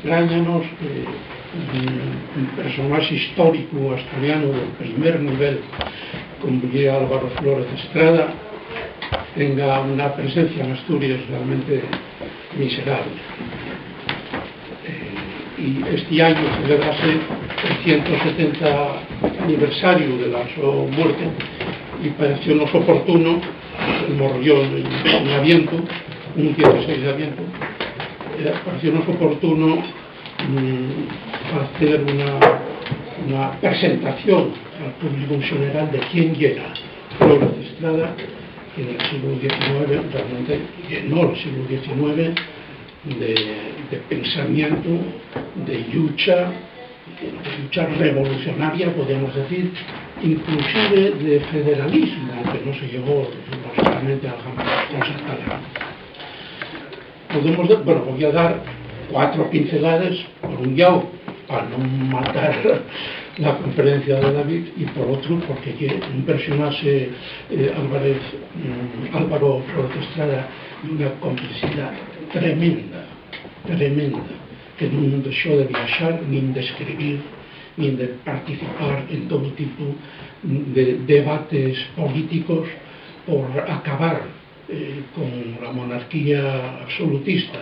extrañanos que un personaje histórico asturiano del primer nivel como Álvaro Flores Estrada tenga una presencia en Asturias realmente miserable. Y este año celebrase el 170 aniversario de la su muerte y pareció-nos oportuno, murió en Aviento, un 16 de Aviento, pareció-nos oportuno hacer una presentación al público en general de quién era Flores Estrada, que en el siglo XIX realmente llenó el siglo XIX de pensamiento, de lucha revolucionaria, podemos decir, inclusive de federalismo, aunque no se llegó lógicamente a la bueno, voy a dar 4 pinceladas, por un lado, para no matar la conferencia de David, y por otro, porque un personaje, Álvaro Flores Estrada, de una complicidad tremenda, que non deixou de viaxar, nin de escribir, nin de participar en todo tipo de debates políticos por acabar con la monarquía absolutista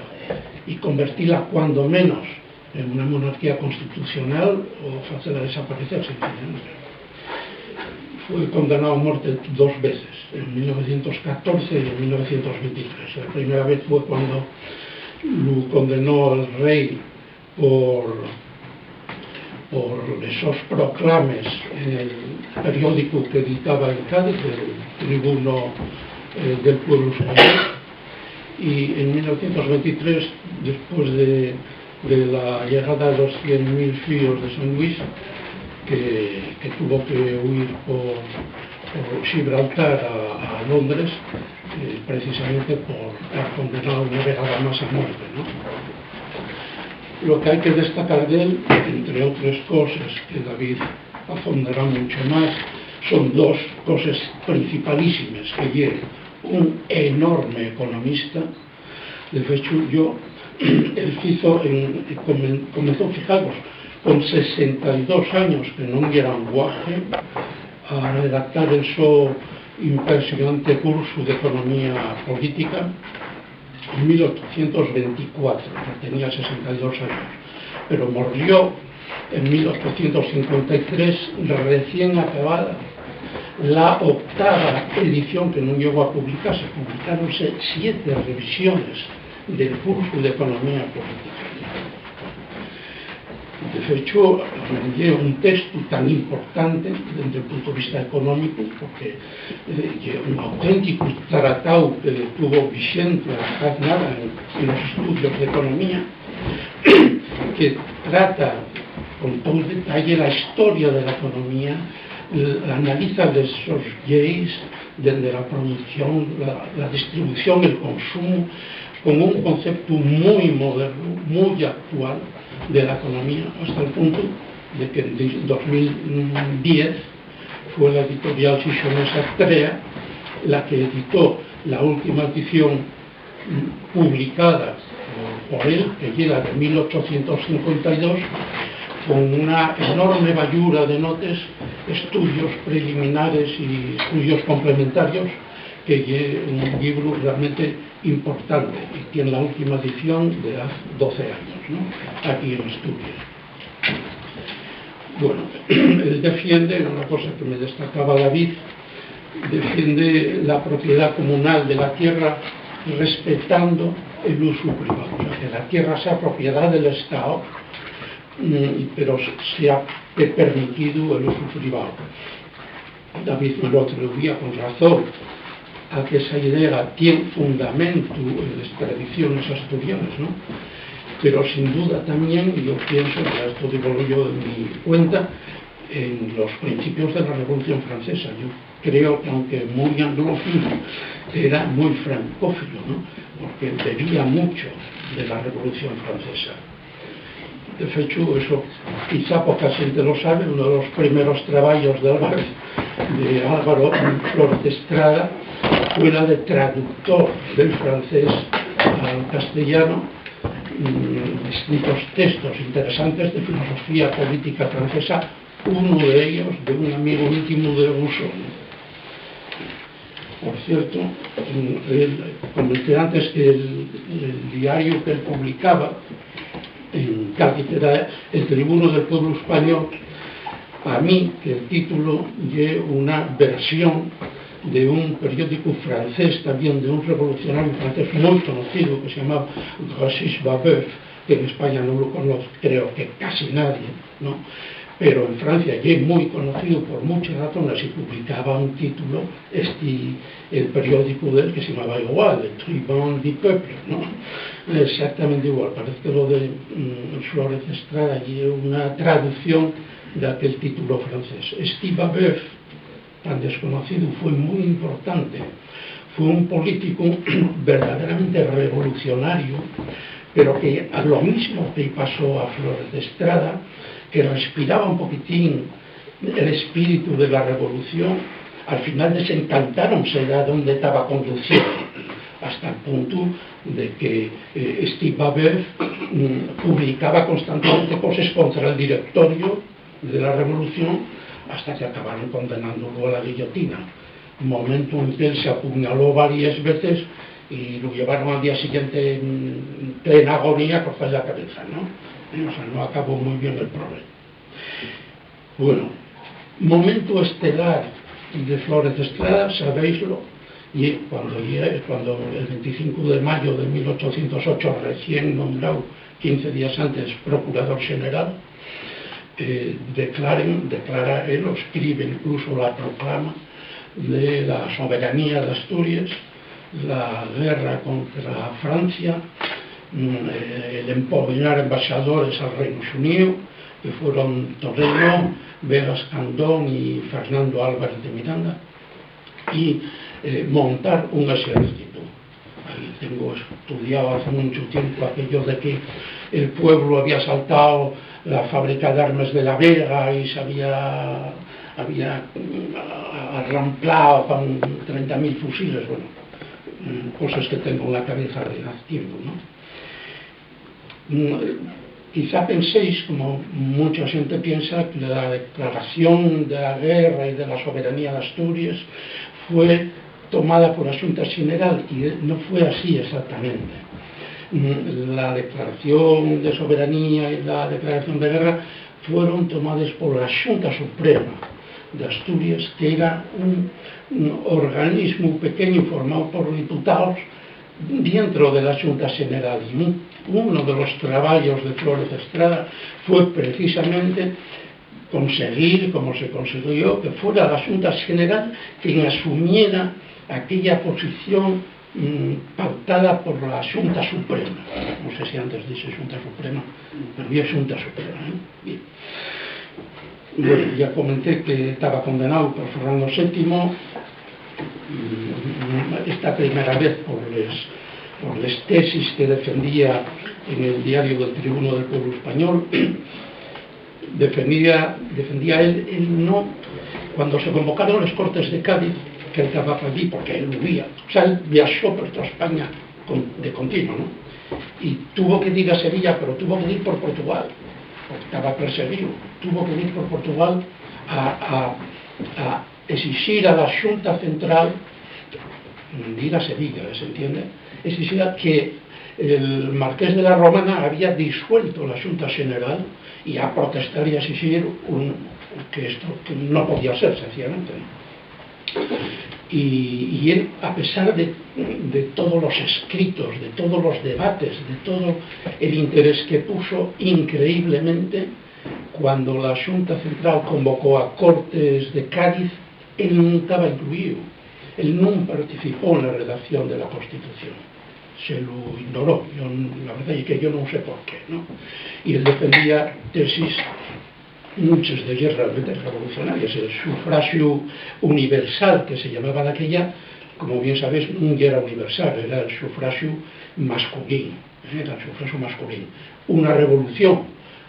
y convertirla, cuando menos, en una monarquía constitucional o hacerla desaparecer sencillamente. Fue condenado a muerte 2 veces, en 1914 y en 1923. La primera vez fue cuando lo condenó el rey por esos proclames en el periódico que editaba en Cádiz, el Tribuno del Pueblo Español, y en 1923, después de la llegada de los 100.000 fíos de San Luis, que tuvo que huir por Gibraltar a Londres, precisamente por estar condenado una vez más a muerte, ¿no? Lo que hay que destacar de él, entre otras cosas que David afondará mucho más, son 2 cosas principalísimas, que es un enorme economista. De hecho, comenzó, fijaros, con 62 años, que non era un guaje, a redactar el so impresionante curso de economía política en 1824, que tenía 62 años, pero murió en 1853, recién acabada la 8ª edición, que no llegó a publicarse. Publicaronse 7 revisiones del curso de economía política. De hecho, es un texto tan importante desde el punto de vista económico, porque es un auténtico tratado que tuvo vigente hasta nada en los estudios de economía, que trata con todo el detalle la historia de la economía, analiza esos leyes desde la producción, la distribución, el consumo, con un concepto muy moderno, muy actual de la economía, hasta el punto de que en 2010 fue la editorial Sisonesa Trea la que editó la última edición publicada por él, que llega de 1852, con una enorme ballura de notas, estudios preliminares y estudios complementarios, que es un libro realmente importante y tiene la última edición de hace 12 años, ¿no?, aquí en Asturias. Bueno, él defiende, una cosa que me destacaba David, defiende la propiedad comunal de la tierra respetando el uso privado, o sea, que la tierra sea propiedad del Estado, pero sea permitido el uso privado. David me lo atribuía con razón a que esa idea tiene fundamento en las tradiciones asturianas, ¿no? Pero sin duda también, yo pienso, que esto digo yo en mi cuenta, en los principios de la Revolución Francesa. Yo creo que, aunque muy anglófilo, era muy francófilo, ¿no?, porque bebía mucho de la Revolución Francesa. De hecho, eso quizá poca gente lo sabe, uno de los primeros trabajos de Álvaro Flores Estrada fue la de traductor del francés al castellano, distintos textos interesantes de filosofía política francesa, uno de ellos de un amigo íntimo de Rousseau. Por cierto, comenté antes que el diario que él publicaba en Cádiz era El Tribuno del Pueblo Español. A mí, que el título es una versión de un periódico francés, también de un revolucionario francés muy conocido que se llamaba Régis Babeuf, que en España no lo conoce, creo que casi nadie, ¿no? Pero en Francia ya es muy conocido por muchas razones y publicaba un título, el periódico de él, que se llamaba igual, el Tribun du Peuple, ¿no? Exactamente igual. Parece que lo de Flores de Estrada y es una traducción de aquel título francés. Steve Babeuf, tan desconocido, fue muy importante. Fue un político verdaderamente revolucionario, pero que a lo mismo que pasó a Flores de Estrada, que respiraba un poquitín el espíritu de la revolución, al final desencantáronse de dónde estaba conduciendo, hasta el punto de que Steve Babeuf publicaba constantemente cosas contra el directorio de la revolución, hasta que acabaron condenándolo a la guillotina, momento en que él se apuñaló varias veces y lo llevaron al día siguiente en plena agonía a cortar la cabeza, ¿no? O sea, no acabó muy bien el problema. Bueno, momento estelar de Flores de Estrada, sabéislo, y cuando el 25 de mayo de 1808, recién nombrado, 15 días antes, procurador general, declara él, o escribe incluso la proclama de la soberanía de Asturias, la guerra contra Francia, el empobrinar embajadores al Reino Unido, que fueron Torrello, Vegas Candón y Fernando Álvarez de Miranda, y montar un ejército. Ahí tengo estudiado hace mucho tiempo aquello de que el pueblo había saltado la fábrica de armas de La Vega y se había arramplado con 30.000 fusiles, bueno, cosas que tengo en la cabeza de hace tiempo, ¿no? Quizá penséis, como mucha gente piensa, que la declaración de la guerra y de la soberanía de Asturias fue tomada por Asunta General, y no fue así exactamente. La declaración de soberanía y la declaración de guerra fueron tomadas por la Xunta Suprema de Asturias, que era un organismo pequeño formado por diputados dentro de la Xunta General. Y uno de los trabajos de Flores de Estrada fue precisamente conseguir, como se consiguió, que fuera la Xunta General quien asumiera aquella posición pautada por la Xunta Suprema. No sé si antes dice Xunta Suprema, pero ya Xunta Suprema, ¿eh? Bien. Bueno, ya comenté que estaba condenado por Fernando VII, esta primera vez por las tesis que defendía en el diario del Tribuno del Pueblo Español. Defendía él no, cuando se convocaron las Cortes de Cádiz, que él estaba allí porque él vivía, o sea, él viajó por toda España de continuo, ¿no? Y tuvo que ir a Sevilla, pero tuvo que ir por Portugal, porque estaba perseguido. Tuvo que ir por Portugal a exigir a la Xunta Central de ir a Sevilla, ¿se entiende? Exigir que el Marqués de la Romana había disuelto la Xunta General y a protestar y a exigir que esto que no podía ser, sencillamente. Y él, a pesar de todos los escritos, de todos los debates, de todo el interés que puso, increíblemente, cuando la Xunta Central convocó a Cortes de Cádiz, él no estaba incluido. Él no participó en la redacción de la Constitución. Se lo ignoró. La verdad es que yo no sé por qué, ¿no? Y él defendía tesis, muchas de ellas realmente revolucionarias. El sufragio universal, que se llamaba de aquella, como bien sabéis, no era universal, era el sufragio masculino. Era el sufragio masculino. Una revolución,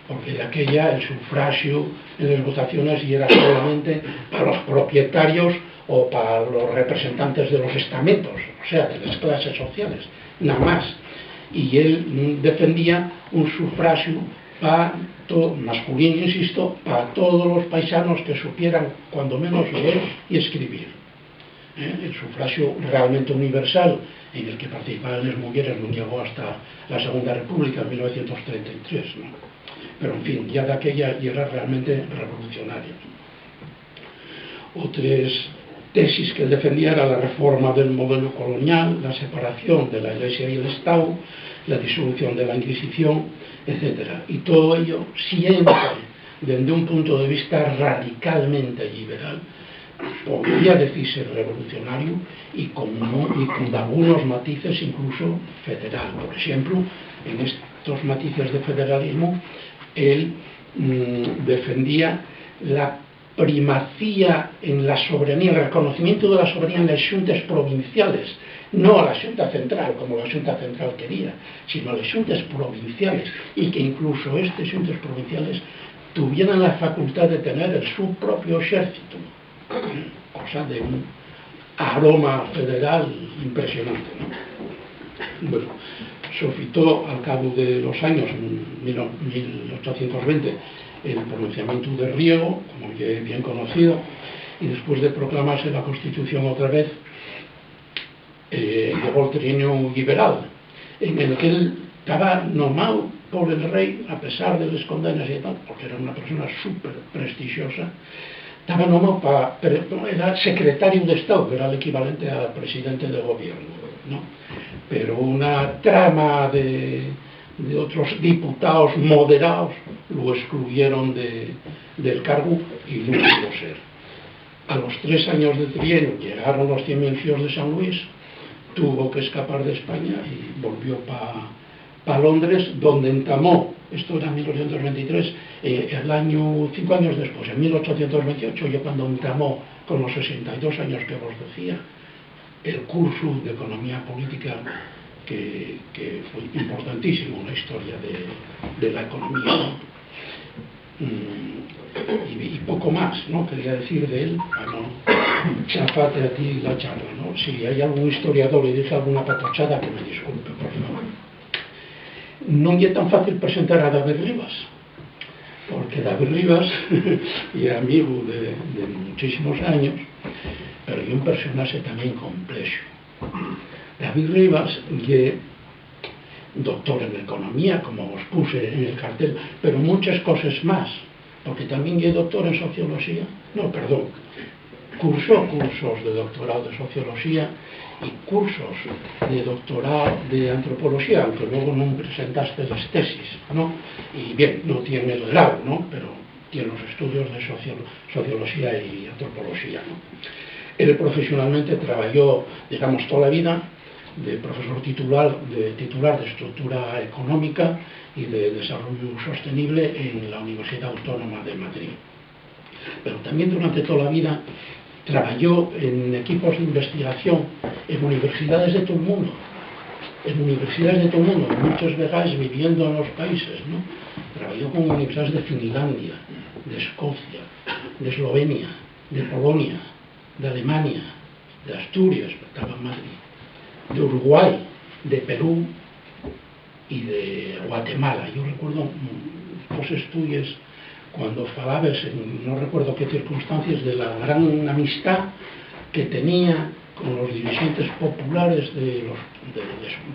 porque de aquella el sufragio en las votaciones y era solamente para los propietarios o para los representantes de los estamentos, o sea, de las clases sociales, nada más. y él defendía un sufragio masculino, insisto, para todos los paisanos que supieran cuando menos leer y escribir. El sufragio realmente universal, en el que participaban las mujeres, no llegó hasta la Segunda República en 1933, ¿no? Pero en fin, ya de aquella ya era realmente revolucionario. Otras tesis que él defendía era la reforma del modelo colonial, la separación de la Iglesia y el Estado, la disolución de la Inquisición, etc. Y todo ello siempre desde un punto de vista radicalmente liberal, podría decirse revolucionario y con algunos matices incluso federal. Por ejemplo, en estos matices de federalismo, él defendía la primacía en la soberanía, el reconocimiento de la soberanía en las xuntas provinciales, no a la Xunta Central, como la Xunta Central quería, sino a las xuntas provinciales, y que incluso estas xuntas provinciales tuvieran la facultad de tener su propio ejército, cosa de un aroma federal impresionante, ¿no? Bueno, suscitó al cabo de los años, en 1820, el pronunciamiento de Riego, como ya es bien conocido, y después de proclamarse la Constitución otra vez, llegó el trienio liberal, en el que él estaba nombrado por el rey, a pesar de las condenas y tal, porque era una persona súper prestigiosa. Estaba nombrado era secretario de Estado, que era el equivalente a presidente de gobierno, ¿no? Pero una trama de otros diputados moderados lo excluyeron del cargo y no pudo ser. A los 3 años de trienio llegaron los ciencios de San Luis, tuvo que escapar de España y volvió para Londres, donde entamó, esto era en 1823, el año 5 años después, en 1828, yo cuando entamó con los 62 años que os decía, el curso de economía política que fue importantísimo en la historia de la economía. Y poco más, ¿no? Quería decir de él, para no chafarte a ti la charla, ¿no? Si hay algún historiador y dice alguna patochada, que me disculpe, por favor. No es tan fácil presentar a David Rivas, porque David Rivas era amigo de muchísimos años, pero es un personaje también complejo. David Rivas es doctor en economía, como os puse en el cartel, pero muchas cosas más, porque también es doctor en sociología, cursó cursos de doctorado de sociología y cursos de doctorado de antropología, aunque luego no presentaste las tesis, ¿no? Y bien, no tiene el grado, ¿no? Pero tiene los estudios de sociología y antropología, ¿no? Él profesionalmente trabajó, digamos, toda la vida de profesor titular de estructura económica y de desarrollo sostenible en la Universidad Autónoma de Madrid. Pero también durante toda la vida trabajó en equipos de investigación en universidades de todo el mundo, muchas veces viviendo en los países, ¿no? Trabajó con universidades de Finlandia, de Escocia, de Eslovenia, de Polonia, de Alemania, de Asturias, estaba en Madrid, de Uruguay, de Perú y de Guatemala. Yo recuerdo los estudios cuando falabas, no recuerdo qué circunstancias, de la gran amistad que tenía con los dirigentes populares de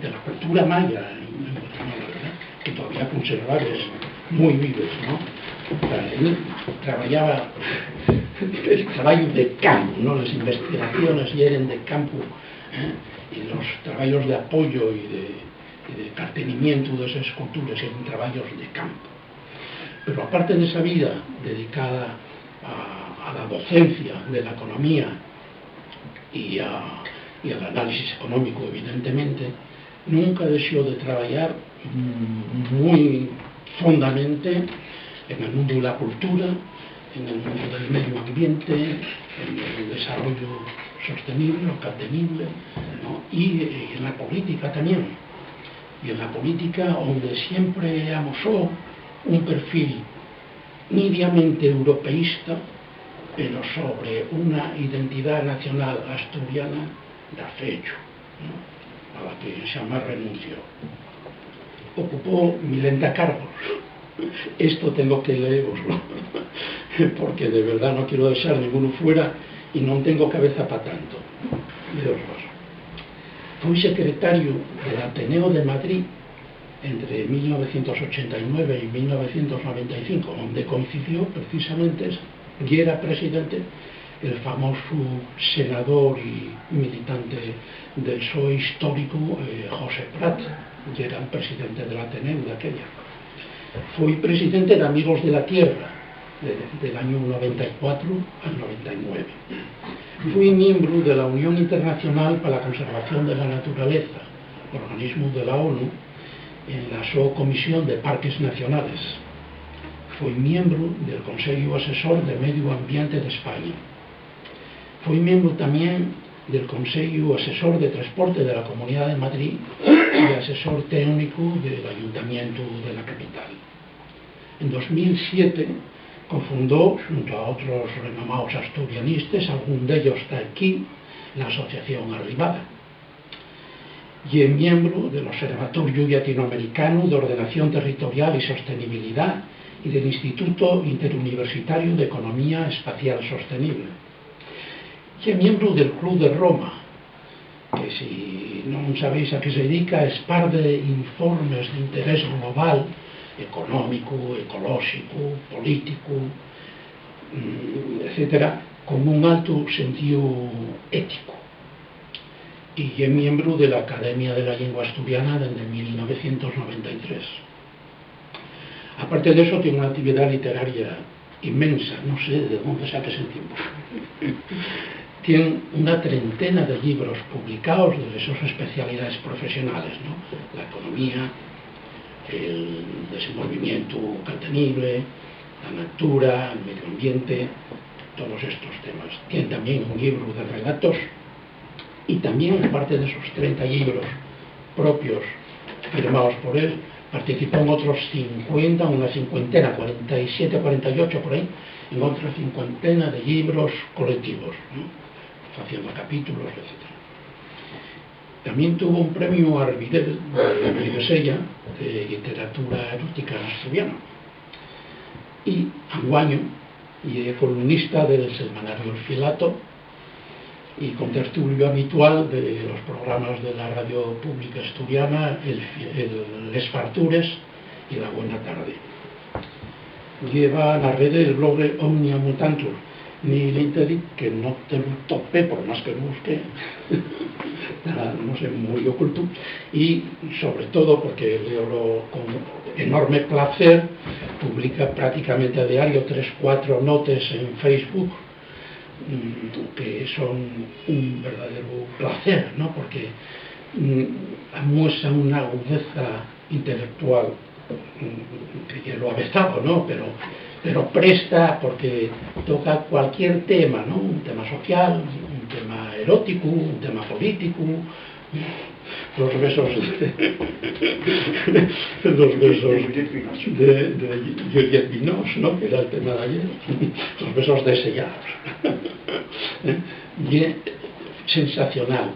la cultura maya en Guatemala, ¿verdad? Que todavía conservables muy vivos, ¿no? O sea, él trabajaba el trabajo de campo, ¿no? Las investigaciones eran de campo, y los trabajos de apoyo y de cartenimiento de esas culturas eran trabajos de campo. Pero aparte de esa vida dedicada a la docencia de la economía y al análisis económico, evidentemente, nunca dejó de trabajar muy fondamente en el mundo de la cultura, en el mundo del medio ambiente, en el desarrollo sostenible o sostenible, ¿no? Y en la política también. Y en la política donde siempre amosó un perfil nídamente europeísta, pero sobre una identidad nacional asturiana de fecho, ¿no? A la que jamás renunció. ocupó 1000 cargos. Esto tengo que leeroslo, porque de verdad no quiero dejar ninguno fuera y non tengo cabeza para tanto. Leoslos. Fui secretario del Ateneo de Madrid entre 1989 y 1995, donde coincidió precisamente y era presidente el famoso senador y militante del PSOE histórico José Prat, que era el presidente del Ateneo de aquella. Fui presidente de Amigos de la Tierra del año 94 al 99. Fui miembro de la Unión Internacional para la Conservación de la Naturaleza, organismo de la ONU, en la Comisión de Parques Nacionales. Fui miembro del Consejo Asesor de Medio Ambiente de España. Fui miembro también del Consejo Asesor de Transporte de la Comunidad de Madrid y asesor técnico del Ayuntamiento de la capital. En 2007 cofundó, junto a otros renomados asturianistas, algún de ellos está aquí, la Asociación Arribada. Y es miembro del Observatorio Latinoamericano de Ordenación Territorial y Sostenibilidad y del Instituto Interuniversitario de Economía Espacial Sostenible. Y es miembro del Club de Roma, que si no sabéis a qué se dedica, es par de informes de interés global, económico, ecológico, político, etcétera, con un alto sentido ético. Y es miembro de la Academia de la Lengua Asturiana desde 1993. Aparte de eso, tiene una actividad literaria inmensa, no sé de dónde saques el tiempo. Tiene una treintena de libros publicados de sus especialidades profesionales, ¿no? La economía, el desenvolvimiento sostenible, la natura, el medio ambiente, todos estos temas. Tiene también un libro de relatos y también, aparte de sus 30 libros propios firmados por él, participó en otros 50, una cincuentena, 47, 48 por ahí, en otra cincuentena de libros colectivos, ¿no? Haciendo capítulos, etc. También tuvo un premio Arvidel de Ribesella de literatura erótica asturiana. Y anguaño, y es columnista del semanario El Filato y contertulio habitual de los programas de la radio pública asturiana, Les Fartures y La Buena Tarde. Lleva en la red el blog Omnia Mutantur, ni LinkedIn, que no te lo topé por más que busque, no sé, muy oculto, y sobre todo porque leo con enorme placer, publica prácticamente a diario 3-4 notas en Facebook, que son un verdadero placer, ¿no? Porque muestra una agudeza intelectual que lo avezado, ¿no? Pero presta, porque toca cualquier tema, ¿no? Un tema social, un tema erótico, un tema político, los besos de Juliette Binoche, ¿no? Que era el tema de ayer, los besos deseados. Y es sensacional,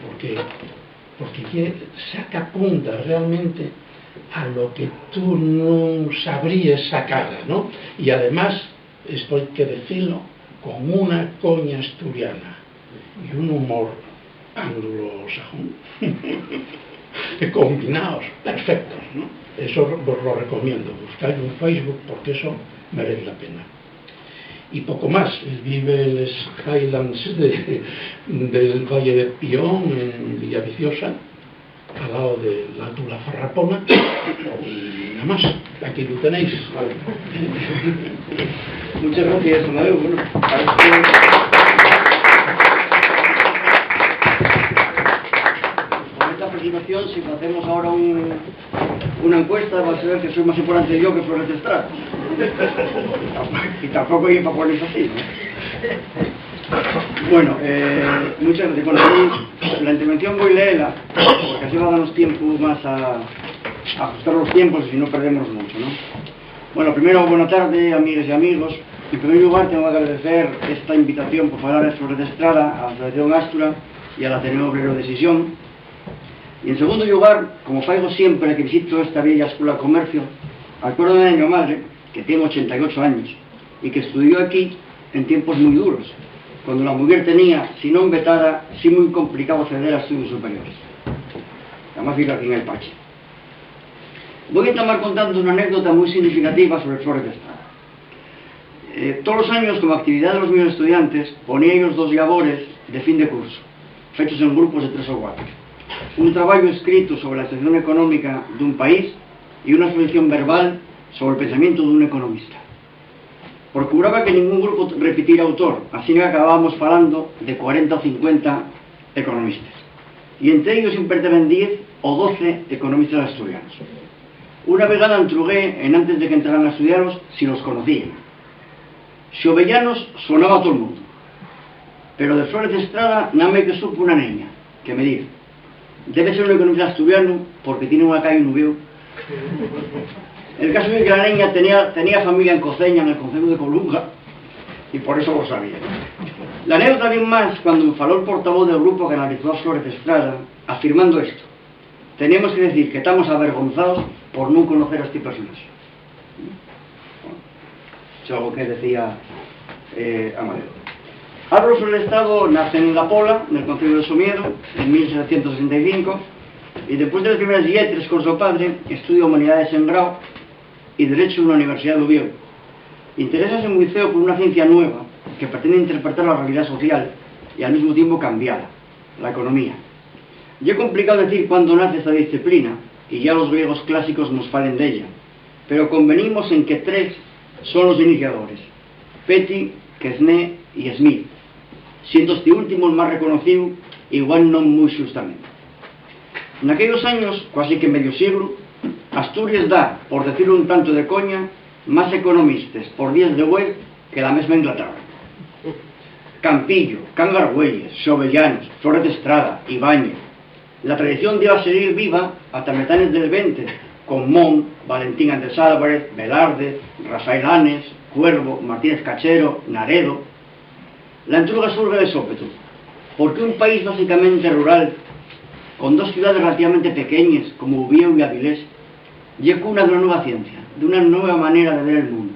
porque saca punta realmente a lo que tú no sabrías sacar, ¿no? Y además, esto hay que decirlo, con una coña asturiana y un humor anglosajón combinados, perfectos, ¿no? Eso os lo recomiendo, buscáis en Facebook porque eso merece la pena. Y poco más, él vive en los Highlands del Valle de Pión, en Villaviciosa, al lado de la Tula Farrapona, y nada más, aquí lo tenéis. Vale. Muchas gracias, Amadeo. Bueno, con esta presentación, si hacemos ahora una encuesta, va a ser que soy más importante yo que Flores de Estrada. Y tampoco hay para ponerse así, ¿no? Bueno, muchas gracias. Bueno, la intervención voy a leerla, porque así va a darnos tiempo más a ajustar los tiempos y si no perdemos mucho, ¿no? Bueno, primero, buena tarde, amigas y amigos. En primer lugar, tengo que agradecer esta invitación por hablar de Flores de Estrada, a la Asociación Astura y al Ateneo Obrero de Sisión. Y en segundo lugar, como faigo siempre que visito esta bella escuela de comercio, acuérdome de mi madre, que tiene 88 años, y que estudió aquí en tiempos muy duros, cuando la mujer tenía, si non vetara, si muy complicado acceder a estudios superiores. Además vive aquí en el Pache. Voy a estar contando una anécdota muy significativa sobre Flores de Estrada. Todos los años, como actividad de los mismos estudiantes, ponía ellos 2 labores de fin de curso, fechos en grupos de 3 o 4. Un trabajo escrito sobre la situación económica de un país y una exposición verbal sobre el pensamiento de un economista. Procuraba que ningún grupo repitiera autor, así que acabábamos falando de 40 o 50 economistas. Y entre ellos siempre estaban 10 o 12 economistas asturianos. Una vegada entrugué, antes de que entraran a estudiarlos, si los conocían. Xovellanos sonaba a todo el mundo, pero de Flores de Estrada nada me que supo una niña, que me dijo: debe ser un economista asturiano porque tiene una calle Nubiu. El caso es que la niña tenía familia en Coceña, en el concello de Colunga, y por eso lo sabía. La anécdota bien más cuando me faló el portavoz del grupo que analizó a Flores de Estrada, afirmando esto: tenemos que decir que estamos avergonzados por no conocer a este personaje. Eso es algo que decía Amadeo. Álvaro Flores de Estrada nace en La Pola, en el concello de Somiedo, en 1765, y después de las primeras lletres con su padre, estudia Humanidades en grau y Derecho en la Universidad de Oviedo. Interésase muy feo por una ciencia nueva que pretende interpretar la realidad social y al mismo tiempo cambiarla, la economía. Y es complicado decir cuándo nace esta disciplina, y ya los griegos clásicos nos falen de ella, pero convenimos en que 3 son los iniciadores: Petty, Quesnay y Smith, siendo este último el más reconocido, igual no muy justamente. En aquellos años, casi que medio siglo, Asturias da, por decirlo un tanto de coña, más economistas por 10 de web que la misma Inglaterra. Campillo, Cangargüelles, Xovellanos, Flores de Estrada, Ibáñez. La tradición iba a seguir viva hasta metanes del 20, con Mon, Valentín Andrés Álvarez, Velarde, Rafael Anes, Cuervo, Martínez Cachero, Naredo. La entruga surge de sópeto, porque un país básicamente rural, con 2 ciudades relativamente pequeñas como Ubieu y Avilés, llega cuna de una nueva ciencia, de una nueva manera de ver el mundo.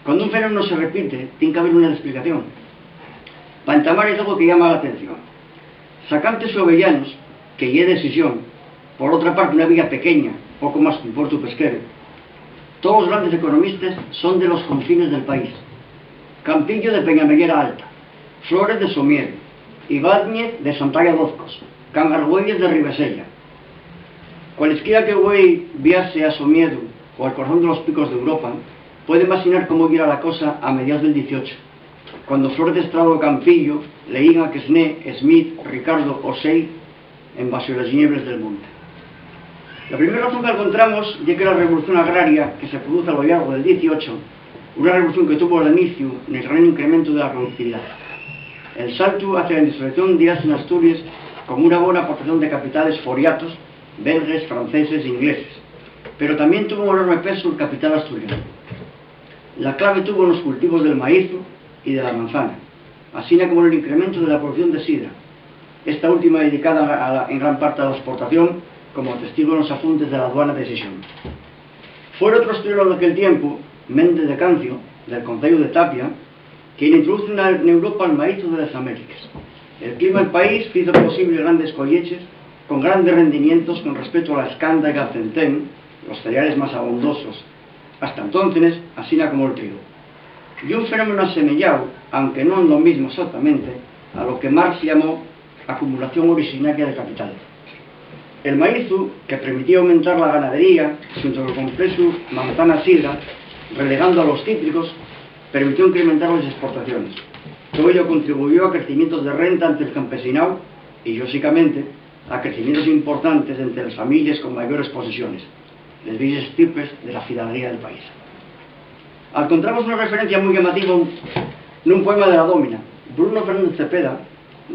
Cuando un fenómeno se repite, tiene que haber una explicación. Para entamar es algo que llama la atención. Sacante Xovellanos, que ya es decisión, por otra parte una villa pequeña, poco más que un puerto pesquero. Todos los grandes economistas son de los confines del país. Campillo de Peñamellera Alta, Flores de Somiedo, Ibáñez de Santalla Dozcos, Cangargüelles de Ribesella. Cualesquiera que güey viase a Somiedo o al corazón de los picos de Europa puede imaginar cómo era la cosa a mediados del 18, cuando Flores de Estrada o Campillo leían a Quesnay, Smith, Ricardo o Say en Bajo las nieblas del monte. La primera razón que encontramos es que la revolución agraria que se produce a lo largo del 18, una revolución que tuvo el inicio en el gran incremento de la productividad. El salto hacia la industrialización de en Asturias como una buena aportación de capitales foriatos, belgas, franceses e ingleses, pero también tuvo un enorme peso el capital asturiano. La clave tuvo en los cultivos del maíz y de la manzana, así como en el incremento de la producción de sidra, esta última dedicada en gran parte a la exportación, como testigo en los apuntes de la aduana de Sesión. Fue otro asturiano de aquel tiempo, Méndez de Cancio, del concello de Tapia, quien introduce en Europa el maíz de las Américas. El clima del país hizo posible grandes colleches con grandes rendimientos con respecto a la escanda y al centén, los cereales más abundosos, hasta entonces, así como el trigo. Y un fenómeno asemejado, aunque no es lo mismo exactamente, a lo que Marx llamó acumulación originaria de capital. El maíz, que permitía aumentar la ganadería, junto con el complejo manzana-sidra, relegando a los cítricos, permitió incrementar las exportaciones. Todo ello contribuyó a crecimientos de renta ante el campesinado y, lógicamente, a crecimientos importantes entre las familias con mayores posesiones, las bellas estirpes de la fidalguía del país. Encontramos una referencia muy llamativa en un poema de la Dómina. Bruno Fernández Cepeda,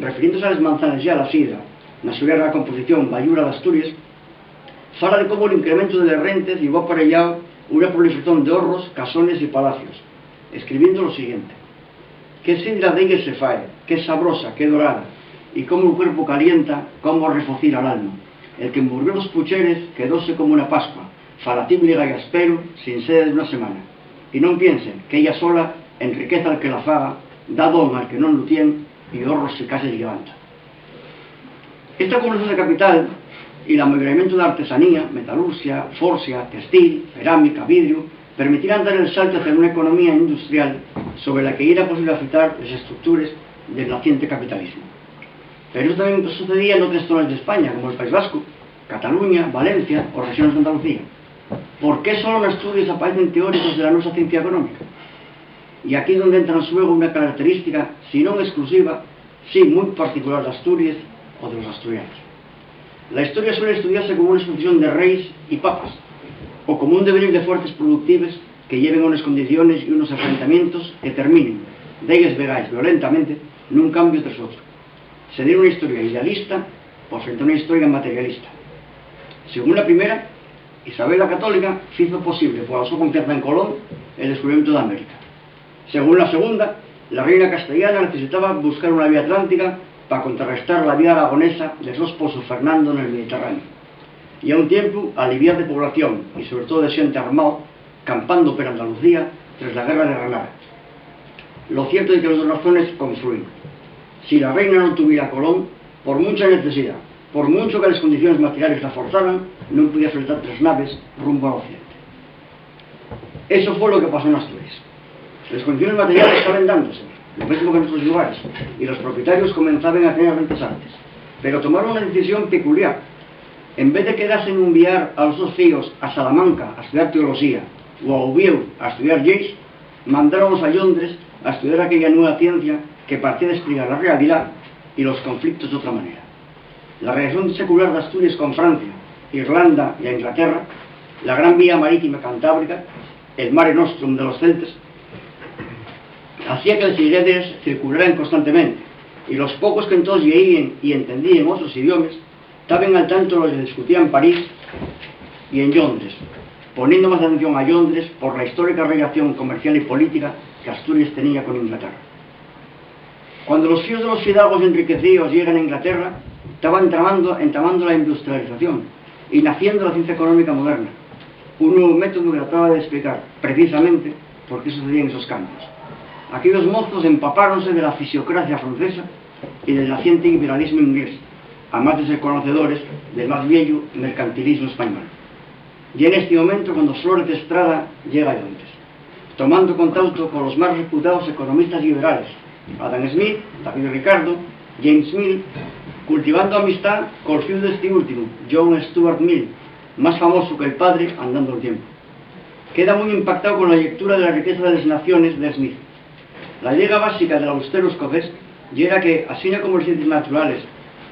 refiriéndose a las manzanas y a la sidra, na súa la composición Bayura de Asturias, fala de cómo el incremento de las rentes llevó aparellado una proliferación de horros, casones y palacios, escribiendo lo siguiente: qué sidra de ella se fae, qué sabrosa, qué dorada, y cómo el cuerpo calienta, cómo refocila al alma. el que envolvió los pucheres quedóse como una pascua, falatíbliga y aspero, sin sede de una semana. Y non piensen que ella sola enriqueza al que la faga, da don al que non lo tien, y horros se case y levanta. Esta acumulación de capital y el amelioramiento de artesanía, metalurgia, forcia, textil, cerámica, vidrio, permitirán dar el salto hacia una economía industrial sobre la que era posible afitar las estructuras del naciente capitalismo. Pero eso también sucedía en otras zonas de España, como el País Vasco, Cataluña, Valencia o regiones de Andalucía. ¿Por qué solo en estudios aparecen teóricos de la nuestra ciencia económica? Y aquí es donde entra en juego una característica, si no exclusiva, sí muy particular de Asturias o de los asturianos. La historia suele estudiarse como una exposición de reyes y papas, o como un devenir de fuerzas productivas que lleven a unas condiciones y unos enfrentamientos que terminen, d'ellas vegáis violentamente, nun cambio tras otro. Sería una historia idealista por frente a una historia materialista. Según la primera, Isabel la Católica hizo posible, por su confianza en Colón, el descubrimiento de América. Según la segunda, la reina castellana necesitaba buscar una vía atlántica para contrarrestar la vía aragonesa de su esposo Fernando en el Mediterráneo, y a un tiempo aliviar de población y sobre todo de gente armado campando por Andalucía tras la guerra de Granada. Lo cierto es que las dos razones confluyen. Si la reina no tuviera a Colón, por mucha necesidad, por mucho que las condiciones materiales la forzaran, no podía fletar 3 naves rumbo al occidente. Eso fue lo que pasó en Asturias. Las condiciones materiales estaban dándose, lo mismo que en otros lugares, y los propietarios comenzaban a tener rentas altas. Pero tomaron una decisión peculiar. En vez de quedarse en enviar a los 2 hijos a Salamanca a estudiar teología o a Oviedo a estudiar Lleis, mandaron a Londres a estudiar aquella nueva ciencia que parecía explicar la realidad y los conflictos de otra manera. La relación secular de Asturias con Francia, Irlanda y a Inglaterra, la gran vía marítima cantábrica, el Mare Nostrum de los celtas, hacía que las iglesias circularan constantemente, y los pocos que entonces leían y entendían otros idiomas estaban al tanto de lo que se discutía en París y en Londres, poniendo más atención a Londres por la histórica relación comercial y política que Asturias tenía con Inglaterra. Cuando los hijos de los fidalgos enriquecidos llegan a Inglaterra, estaban entamando la industrialización y naciendo la ciencia económica moderna, un nuevo método que trataba de explicar precisamente por qué sucedían esos cambios. Aquellos mozos empapáronse de la fisiocracia francesa y del naciente liberalismo inglés, además de ser conocedores del más viejo mercantilismo español. Y en este momento, cuando Flores de Estrada llega a Londres, tomando contacto con los más reputados economistas liberales, Adam Smith, David Ricardo, James Mill, cultivando amistad con el fiel de este último, John Stuart Mill, más famoso que el padre andando el tiempo. Queda muy impactado con la lectura de la riqueza de las naciones de Smith. La idea básica del austero escocés era que, así como los ciencias naturales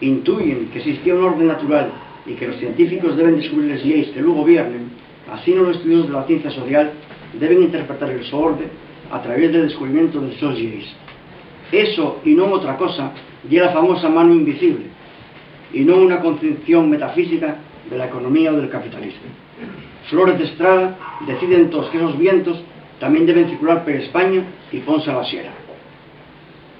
intuyen que existía un orden natural y que los científicos deben descubrir las leyes que lo gobiernen, así no los estudiosos de la ciencia social deben interpretar el su orden a través del descubrimiento de sus leyes. Eso, y no otra cosa, y la famosa mano invisible, y no una concepción metafísica de la economía o del capitalismo. Flores de Estrada deciden entonces que esos vientos también deben circular por España y ponse a la sierra.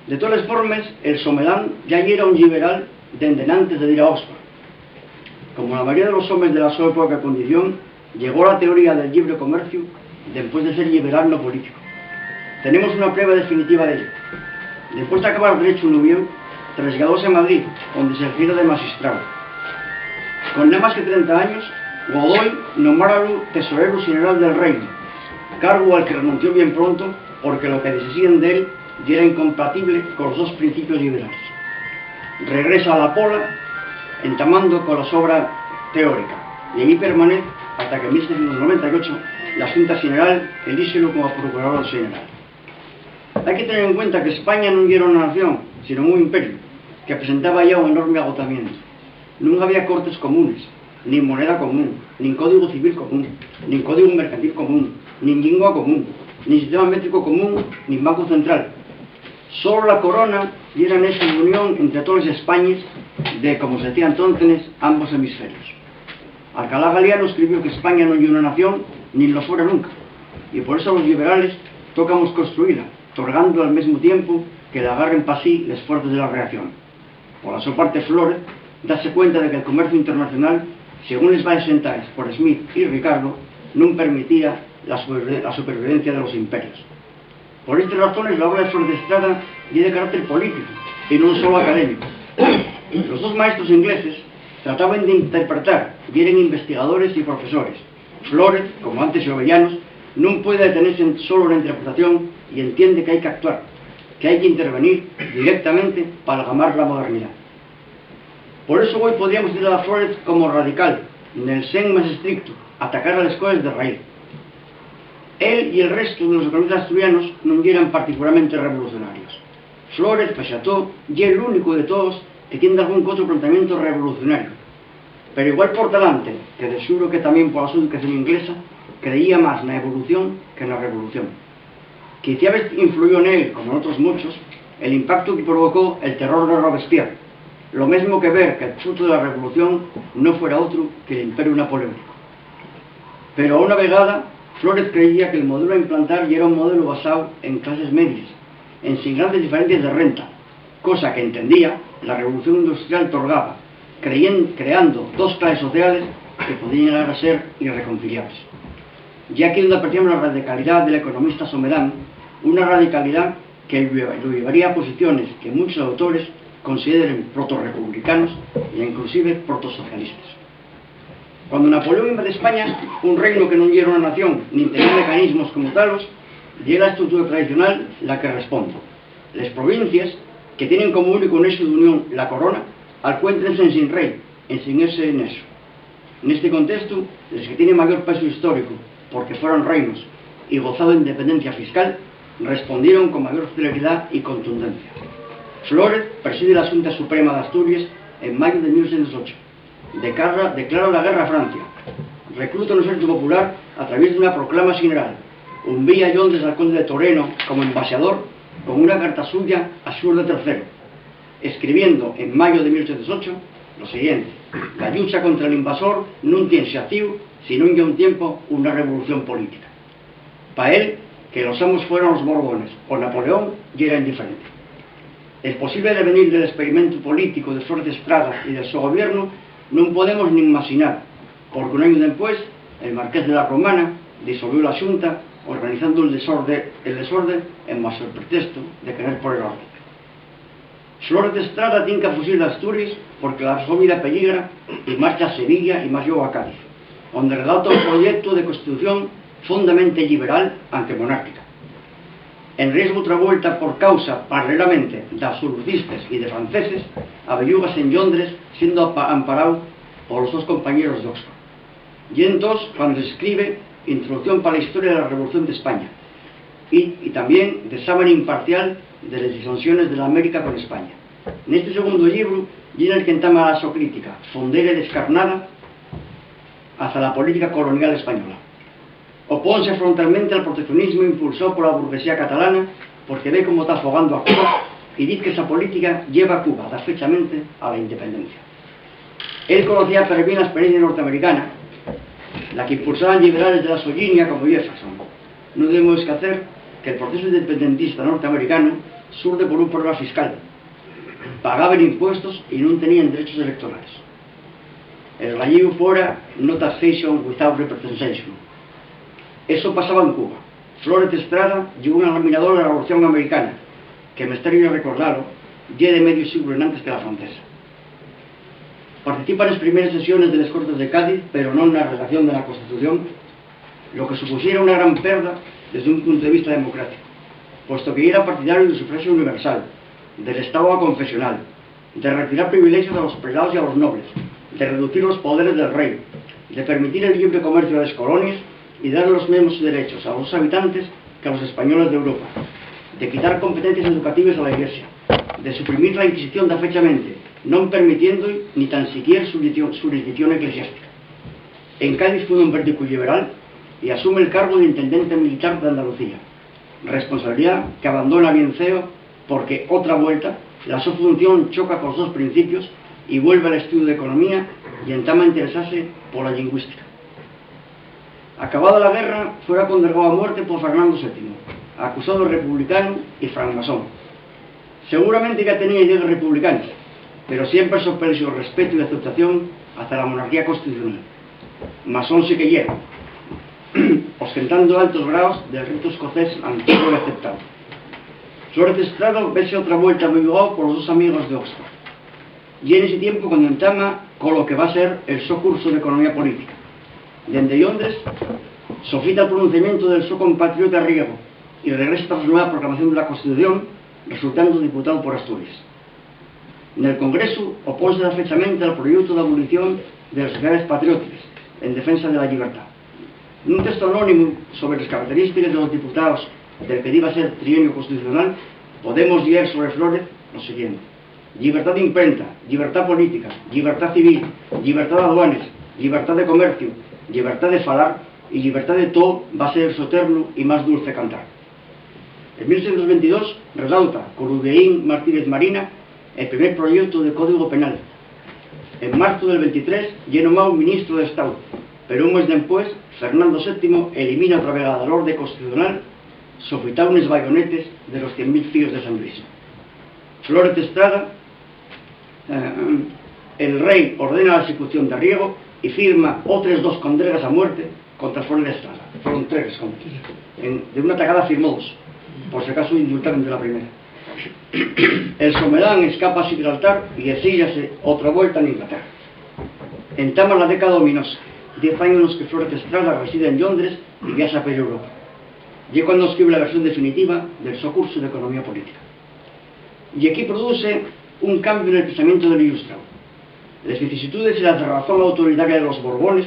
De todas formas, el Somelán ya era un liberal desde antes de ir a Oxford. Como la mayoría de los hombres de la su época condición, llegó a la teoría del libre comercio después de ser liberal no político. Tenemos una prueba definitiva de ello. Después de acabar derecho en Oviedo, trasladóse a Madrid, donde se ejerció de magistrado. Con nada más que 30 años, Godoy nombráralo tesorero general del reino, cargo al que renunció bien pronto porque lo que decían de él ya era incompatible con los 2 principios liberales. Regresa a la Pola, entamando con la obra teórica, y allí permanece hasta que en 1798 la Junta General elíselo como procurador general. Hay que tener en cuenta que España no era una nación, sino un imperio, que presentaba ya un enorme agotamiento. Nunca había cortes comunes, ni moneda común, ni código civil común, ni código mercantil común, ni lengua común, ni sistema métrico común, ni banco central. Solo la corona era en esa unión entre todas las Españas de, como se decía entonces, ambos hemisferios. Alcalá Galiano escribió que España no era una nación, ni lo fuera nunca, y por eso los liberales tocamos construirla, otorgando al mismo tiempo que la agarren para sí las fuerzas de la reacción. Por la su parte, Flores darse cuenta de que el comercio internacional, según les va sentáis por Smith y Ricardo, no permitía la supervivencia de los imperios. Por estas razones, la obra de Flores de Estrada es de carácter político y no solo académico. Los dos maestros ingleses trataban de interpretar, y eran investigadores y profesores. Flores, como antes Jovellanos, no puede detenerse solo en la interpretación y entiende que hay que actuar, que hay que intervenir directamente para amalgamar la modernidad. Por eso hoy podríamos decir a Flores como radical, en el sen más estricto, atacar a las cosas de raíz. Él y el resto de los economistas asturianos no eran particularmente revolucionarios. Flores, pese a todo, y el único de todos que tiene algún otro planteamiento revolucionario. Pero igual por delante, que de seguro que también por la su educación inglesa, creía más en la evolución que en la revolución. Quizá influyó en él, como en otros muchos, el impacto que provocó el terror de Robespierre, lo mismo que ver que el fruto de la revolución no fuera otro que el imperio napoleónico. Pero a una vegada, Flores creía que el modelo a implantar ya era un modelo basado en clases medias, en sin grandes diferencias de renta, cosa que entendía la revolución industrial otorgaba, creando dos clases sociales que podían llegar a ser irreconciliables. Ya que donde apreciamos la radicalidad del economista Sommerán, una radicalidad que lo llevaría a posiciones que muchos autores consideren proto-republicanos e inclusive proto-socialistas. Cuando Napoleón invade España, un reino que no era una nación ni tenía mecanismos como talos, llega la estructura tradicional la que responde. Las provincias, que tienen como único nexo de unión la corona, encuéntrense sin rey, en sin ese nexo. En este contexto, los que tienen mayor peso histórico, porque fueron reinos y gozado de independencia fiscal, respondieron con mayor celeridad y contundencia. Flores preside la Junta Suprema de Asturias en mayo de 1808. Declara la guerra a Francia. Recluta un ejército popular a través de una proclama general. Envía a Londres al conde de Toreno como embajador con una carta suya a Suer de III, escribiendo en mayo de 1808 lo siguiente: la lucha contra el invasor no tiene xacíu, sino en un tiempo una revolución política. Para él, que los amos fueran los Borbones o Napoleón, ya era indiferente. El posible devenir del experimento político de Flores de Estrada y de su gobierno no podemos ni imaginar, porque un año después el marqués de la Romana disolvió la Junta, organizando el desorden en base al pretexto de querer por el orden. Flores de Estrada tiene que fugir de Asturias porque la su vida peligra y marcha a Sevilla y más luego a Cádiz, donde relata un proyecto de constitución fundamentalmente liberal antimonárquica. En riesgo otra vuelta por causa, paralelamente, de absolutistas y de franceses, avellugas en Londres, siendo amparado por los dos compañeros de Oxford. Y entonces, cuando se escribe Introducción para la Historia de la Revolución de España, y también de examen imparcial de las disensiones de la América con España. En este segundo libro, viene el que entama la socrítica, fondera y descarnada, hacia la política colonial española. Opónse frontalmente al proteccionismo impulsado por la burguesía catalana porque ve cómo está afogando a Cuba y dice que esa política lleva a Cuba, da fechamente, a la independencia. Él conocía pero bien la experiencia norteamericana, la que impulsaban liberales de la Sollínea como Jefferson. No debemos esquecer que el proceso independentista norteamericano surge por un problema fiscal. Pagaban impuestos y no tenían derechos electorales. El gallego fuera no taxation without representation. Eso pasaba en Cuba. Flores de Estrada llegó un laminador de la Revolución Americana, que me estaría recordarlo, ya de medio siglo antes que la francesa. Participa en las primeras sesiones de las Cortes de Cádiz, pero no en la redacción de la Constitución, lo que supusiera una gran pérdida desde un punto de vista democrático, puesto que era partidario del sufragio universal, del Estado confesional, de retirar privilegios a los prelados y a los nobles, de reducir los poderes del rey, de permitir el libre comercio de las colonias y dar los mismos derechos a los habitantes que a los españoles de Europa, de quitar competencias educativas a la Iglesia, de suprimir la Inquisición da fechamente, no permitiendo ni tan siquiera su jurisdicción eclesiástica. En Cádiz fue un vertigo liberal y asume el cargo de intendente militar de Andalucía, responsabilidad que abandona bien feo porque otra vuelta la su función choca con los dos principios y vuelve al estudio de economía y entama a interesarse por la lingüística. Acabada la guerra, fuera condenado a muerte por Fernando VII, acusado de republicano y francmasón. Seguramente ya tenía ideas republicanas, pero siempre sorprendió respeto y aceptación hasta la monarquía constitucional. Masón sí que llega, ostentando altos grados del rito escocés antiguo y aceptado. Flórez Estrada vese otra vuelta a Bilbao por los dos amigos de Oxford, y en ese tiempo cuando entama con lo que va a ser el so curso de Economía Política. Dende Londres, sofita el pronunciamiento del so compatriota Riego y regresa tras la nueva proclamación de la Constitución, resultando diputado por Asturias. En el Congreso opónse fechamente al proyecto de abolición de las sociedades patrióticas en defensa de la libertad. En un texto anónimo sobre las características de los diputados del que iba a ser trienio constitucional, podemos leer sobre Flórez lo siguiente: libertad de imprenta, libertad política, libertad civil, libertad de aduanes, libertad de comercio, libertad de falar y libertad de todo va a ser su eterno y más dulce cantar. En 1622 redacta con Udeín Martínez Marina el primer proyecto de Código Penal. En marzo del 23 ya nombrado ministro de Estado, pero un mes después Fernando VII elimina otra vez al orden constitucional sofitando unos bayonetes de los 100.000 fíos de San Luis. Flórez Estrada, el rey ordena la ejecución de Riego y firma otras dos condregas a muerte contra Flórez Estrada. Fueron tres. De una tacada firmó dos, por si acaso indultaron de la primera. El Somerán escapa a Gibraltar y exíliase otra vuelta en Inglaterra. Entama la década ominosa, 10 años en los que Flórez Estrada reside en Londres y viaja por Europa. Y es cuando escribe la versión definitiva del so curso de Economía Política. Y aquí produce un cambio en el pensamiento del ilustrado. Las vicisitudes y la razón autoritaria de los Borbones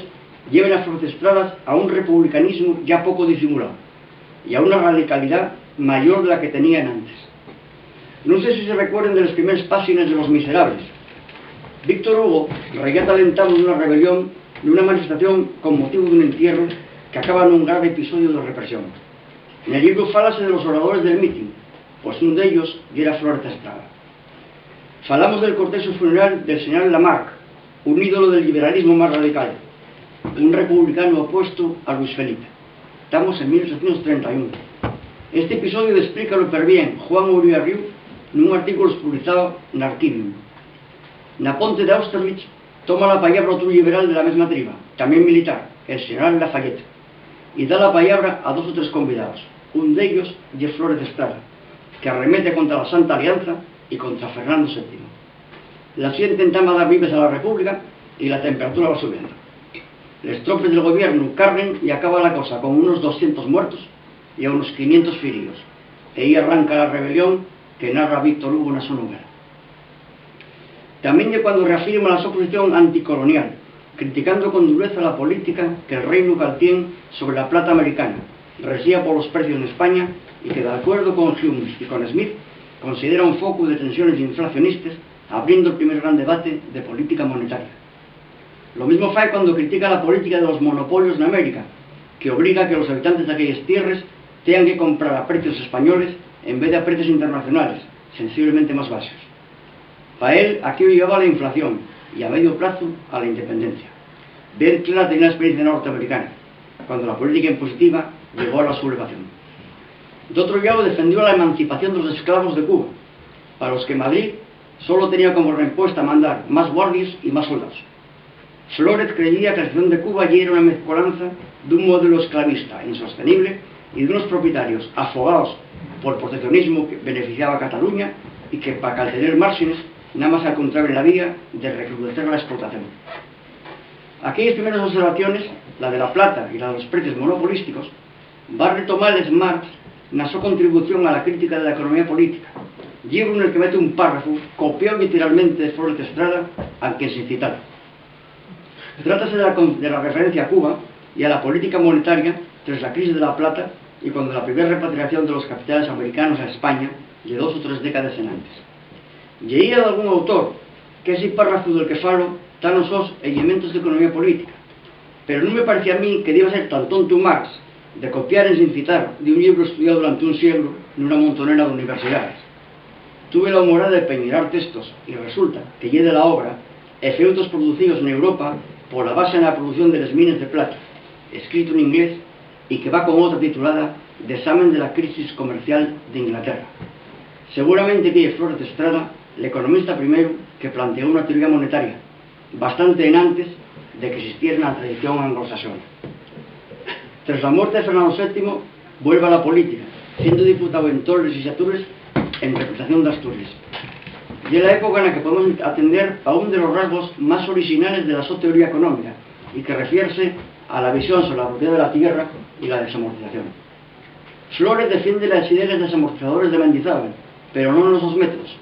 llevan a Flórez Estrada a un republicanismo ya poco disimulado y a una radicalidad mayor de la que tenían antes. No sé si se recuerdan de las primeras páginas de Los Miserables. Víctor Hugo relata alentado de una rebelión, de una manifestación con motivo de un entierro que acaba en un grave episodio de represión. En el libro fálase de los oradores del mitin, pues uno de ellos era Flórez Estrada. Falamos del cortejo funeral del señor Lamarck, un ídolo del liberalismo más radical, un republicano opuesto a Luis Felipe. Estamos en 1831. Este episodio explica lo bien Juan Uribe Riu en un artículo publicado en Arquivium. Na ponte de Austerlitz toma la palabra otro liberal de la misma triba, también militar, el señor Lafayette, y da la palabra a dos o tres convidados. Un de ellos es Flórez Estrada, que arremete contra la Santa Alianza y contra Fernando VII. La siguiente intenta dar vives a la República y la temperatura va subiendo. Los tropas del gobierno cargan y acaba la cosa con unos 200 muertos y a unos 500 feridos. E ahí arranca la rebelión que narra Víctor Hugo en su novela. También de cuando reafirma la su posición anticolonial, criticando con dureza la política que el reino caltien sobre la plata americana, regida por los precios en España y que, de acuerdo con Hume y con Smith, considera un foco de tensiones inflacionistas, abriendo el primer gran debate de política monetaria. Lo mismo fue cuando critica la política de los monopolios en América, que obliga a que los habitantes de aquellas tierras tengan que comprar a precios españoles en vez de a precios internacionales, sensiblemente más bajos. Para él, aquello llevaba a la inflación y a medio plazo a la independencia. Bien clara tenía la experiencia norteamericana, cuando la política impositiva llegó a la sublevación. De otro lado, defendió la emancipación de los esclavos de Cuba, para los que Madrid solo tenía como respuesta mandar más guardias y más soldados. Flórez creía que la situación de Cuba ya era una mezcolanza de un modelo esclavista insostenible y de unos propietarios afogados por el proteccionismo que beneficiaba a Cataluña y que, para tener márgenes, nada más al contrario en la vía de recrudecer la explotación. Aquellas primeras observaciones, la de la plata y la de los precios monopolísticos, va a retomar Marx en su contribución a la crítica de la economía política, libro en el que mete un párrafo copiado literalmente de Flórez Estrada, al que se citara. Trátase de la referencia a Cuba y a la política monetaria tras la crisis de la plata y cuando la primera repatriación de los capitales americanos a España de 2 o 3 décadas en antes. Lleía de algún autor que ese párrafo del que falo tan osos elementos de economía política, pero no me parecía a mí que deba ser tan tonto Marx de copiar en sin citar de un libro estudiado durante un siglo en una montonera de universidades. Tuve la humorada de peneirar textos y resulta que lle de la obra efectos producidos en Europa por la base en la producción de las minas de plata, escrito en inglés y que va con otra titulada de examen de la crisis comercial de Inglaterra. Seguramente que Flórez Estrada, el economista primero, que planteó una teoría monetaria, bastante en antes de que existiera una tradición anglosajona. Tras la muerte de Fernando VII, vuelve a la política, siendo diputado en todas las legislaturas en representación de Asturias. Y es la época en la que podemos atender a uno de los rasgos más originales de la su teoría económica, y que refiere a la visión sobre la propiedad de la tierra y la desamortización. Flores defiende las ideas desamortizadoras de Mendizábal, pero no en los dos métodos,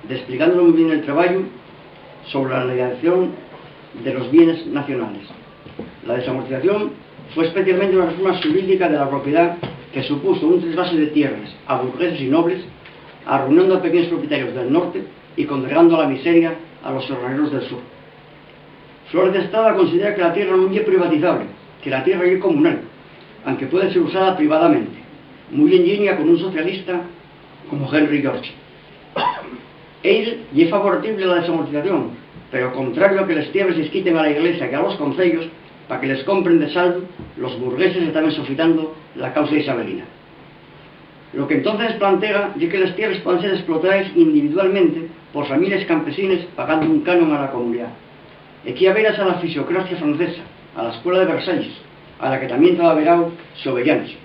explicándolo muy bien el trabajo sobre la legalización de los bienes nacionales. La desamortización fue especialmente una reforma jurídica de la propiedad que supuso un trasvase de tierras a burgueses y nobles, arruinando a pequeños propietarios del norte y condenando a la miseria a los jornaleros del sur. Flores de Estrada considera que la tierra no es privatizable, que la tierra es comunal, aunque puede ser usada privadamente, muy en línea con un socialista como Henry George. Él es favorable a la desamortización, pero contrario a que las tierras se quiten a la iglesia que a los concellos para que les compren de saldo los burgueses estaban sofitando la causa isabelina. Lo que entonces plantea es que las tierras puedan ser explotadas individualmente por familias campesinas pagando un canon a la comunidad. Aquí averas a la fisiocracia francesa, a la escuela de Versalles, a la que también estaba verado Sobellanos,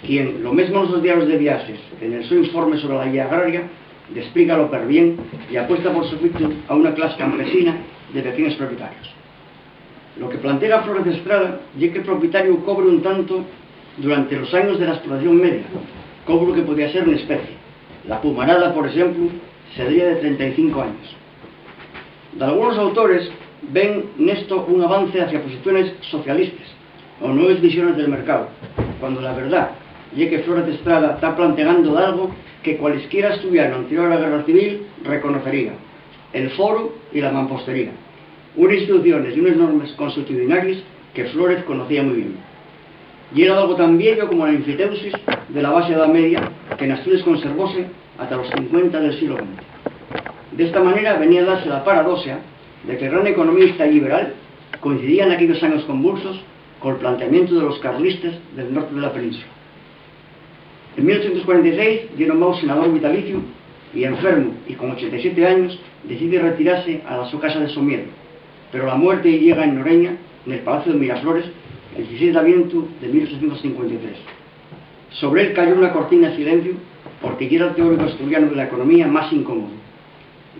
quien, lo mismo en los diarios de viajes, en el su informe sobre la ley agraria, explica lo per bien y apuesta por supuesto a una clase campesina de pequeños propietarios. Lo que plantea Flores de Estrada es que el propietario cobre un tanto durante los años de la explotación media, cobro que podía ser en especie. La pumarada, por ejemplo, sería de 35 años. De algunos autores ven en esto un avance hacia posiciones socialistas o nuevas visiones del mercado, cuando la verdad es que Flores de Estrada está planteando algo que cualesquiera estudiante anterior a la guerra civil reconocería: el foro y la mampostería, unas instituciones y unas normas constitucionales que Flores conocía muy bien. Y era algo tan viejo como la enfiteusis de la base Edad Media, que en Asturias conservóse hasta los 50 del siglo XX. De esta manera venía a darse la paradoja de que el gran economista liberal coincidía en aquellos años convulsos con el planteamiento de los carlistas del norte de la península. En 1846, nombrado senador vitalicio y enfermo, y con 87 años, decide retirarse a su casa de Somiedo, pero la muerte llega en Noreña, en el Palacio de Miraflores, el 16 de abril de 1853. Sobre él cayó una cortina de silencio porque era el teórico asturiano de la economía más incómodo.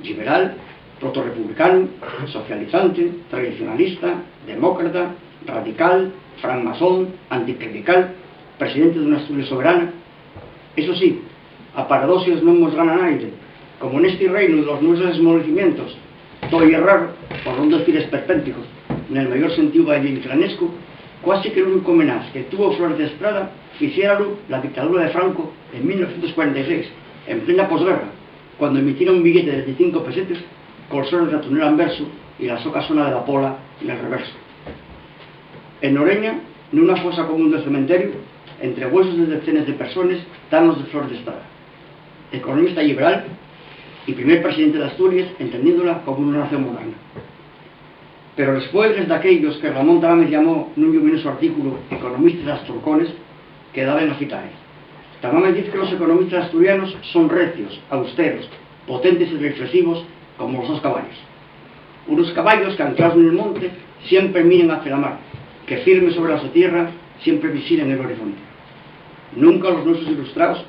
Liberal, protorrepublicano, socializante, tradicionalista, demócrata, radical, francmasón, anticlerical, presidente de una Asturias soberana. Eso sí, a paradoxes no nos ganan aire, como en este reino de los nuevos esmolecimientos, todo es raro, por no decir esperpénticos, en el mayor sentido vallecranesco, casi que el único homenaje que tuvo Flores de Estrada hiciéralo la dictadura de Franco en 1946, en plena posguerra, cuando emitieron un billete de 25 pesetes con soles de atunero anverso y la soca zona de la pola en el reverso. En Noreña, en una fosa común del cementerio, entre huesos de decenas de personas, danos de Flores de Estrada, economista liberal y primer presidente de Asturias, entendiéndola como una nación moderna. Pero después de aquellos que Ramón Tamames llamó en un luminoso artículo economistas asturcones, quedaban en citares. Tamames dice que los economistas asturianos son recios, austeros, potentes y reflexivos como los dos caballos. Unos caballos que anclados en el monte siempre miren hacia la mar, que firmes sobre la su tierra siempre vigilen el horizonte. Nunca los nuestros ilustrados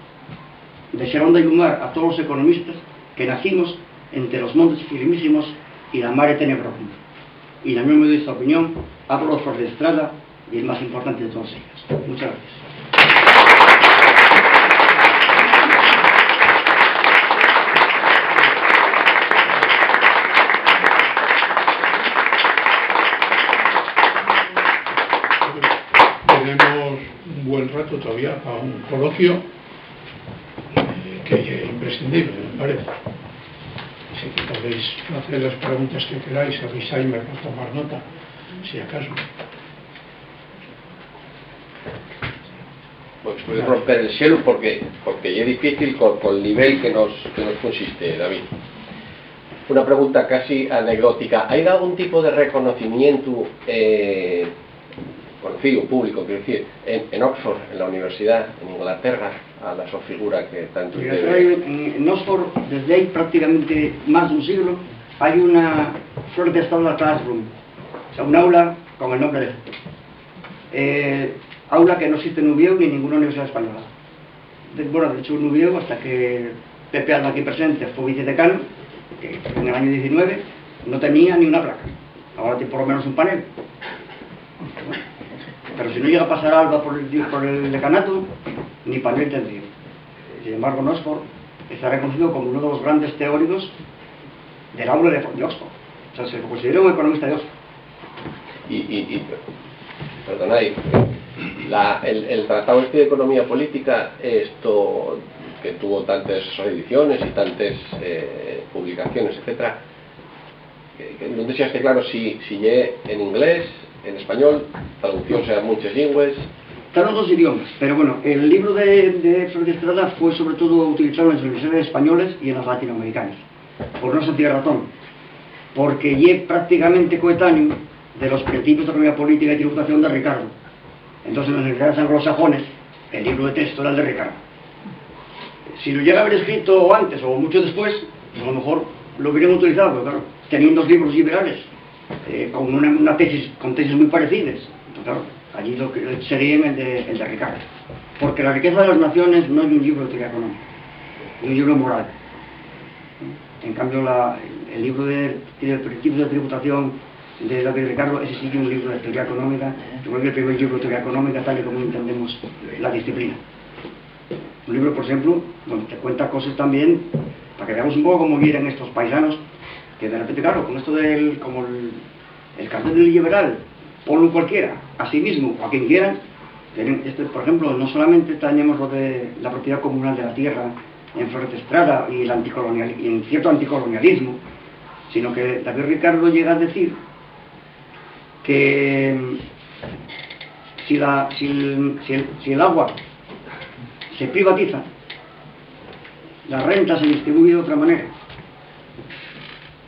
desearon de ayudar a todos los economistas que nacimos entre los montes firmísimos y la mare tenebrosa. Y la misma de esta opinión, hablo de Flores de Estrada y el más importante de todos ellos. Muchas gracias. Tenemos un buen rato todavía para un coloquio que es imprescindible, me parece. Así que podéis hacer las preguntas que queráis, avisadme para tomar nota, si acaso. Pues puedes romper el cielo porque es difícil con el nivel que nos consiste, David. Una pregunta casi anecdótica. ¿Hay algún tipo de reconocimiento conocido, público, quiero decir, en Oxford, en la universidad, en Inglaterra, a la su figura que tanto debe? En Oxford, desde ahí prácticamente más de un siglo, hay una Flores de Estrada Classroom, o sea, un aula con el nombre de aula que no existe en Ubieu ni en ninguna universidad española. Bueno, de hecho en Ubieu, hasta que Pepe Alba, aquí presente, fue vicedecano, que en el año 19 no tenía ni una placa. Ahora tiene por lo menos un panel. Pero si no llega a pasar Alba por el decanato, ni panel tendría. Sin embargo, en Oxford está reconocido como uno de los grandes teóricos del aula de Oxford. O sea, se lo considera un economista de Oxford. Perdona, el Tratado este de Economía Política, esto que tuvo tantas reediciones y tantas publicaciones, etcétera, no te seas claro si lle en inglés, en español, traducción sea muchas lingües. Están los dos idiomas, pero bueno, el libro de Flores de Estrada fue sobre todo utilizado en las universidades españoles y en las latinoamericanas, por una sencilla razón, porque lle prácticamente coetáneo de los principios de economía política y tributación de Ricardo. Entonces en las universidades anglosajones el libro de texto era el de Ricardo. Si lo llega a haber escrito antes o mucho después, a lo mejor lo hubieran utilizado, pero claro, tenían dos libros liberales con una tesis, con tesis muy parecidas. Entonces, claro, allí lo que serían el de Ricardo. Porque La riqueza de las naciones no es un libro de teoría económica, es un libro moral. En cambio, el libro de principios de tributación de David Ricardo, ese sí que es un libro de teoría económica, yo creo que el primer libro de teoría económica tal y como entendemos la disciplina. Un libro, por ejemplo, donde te cuenta cosas también, para que veamos un poco cómo vienen estos paisanos, que de repente, claro, con esto como el cartel del liberal, ponlo cualquiera, a sí mismo o a quien quieran, por ejemplo, no solamente tenemos lo de la propiedad comunal de la tierra en Flores de Estrada y en cierto anticolonialismo, sino que David Ricardo llega a decir que si el agua se privatiza, la renta se distribuye de otra manera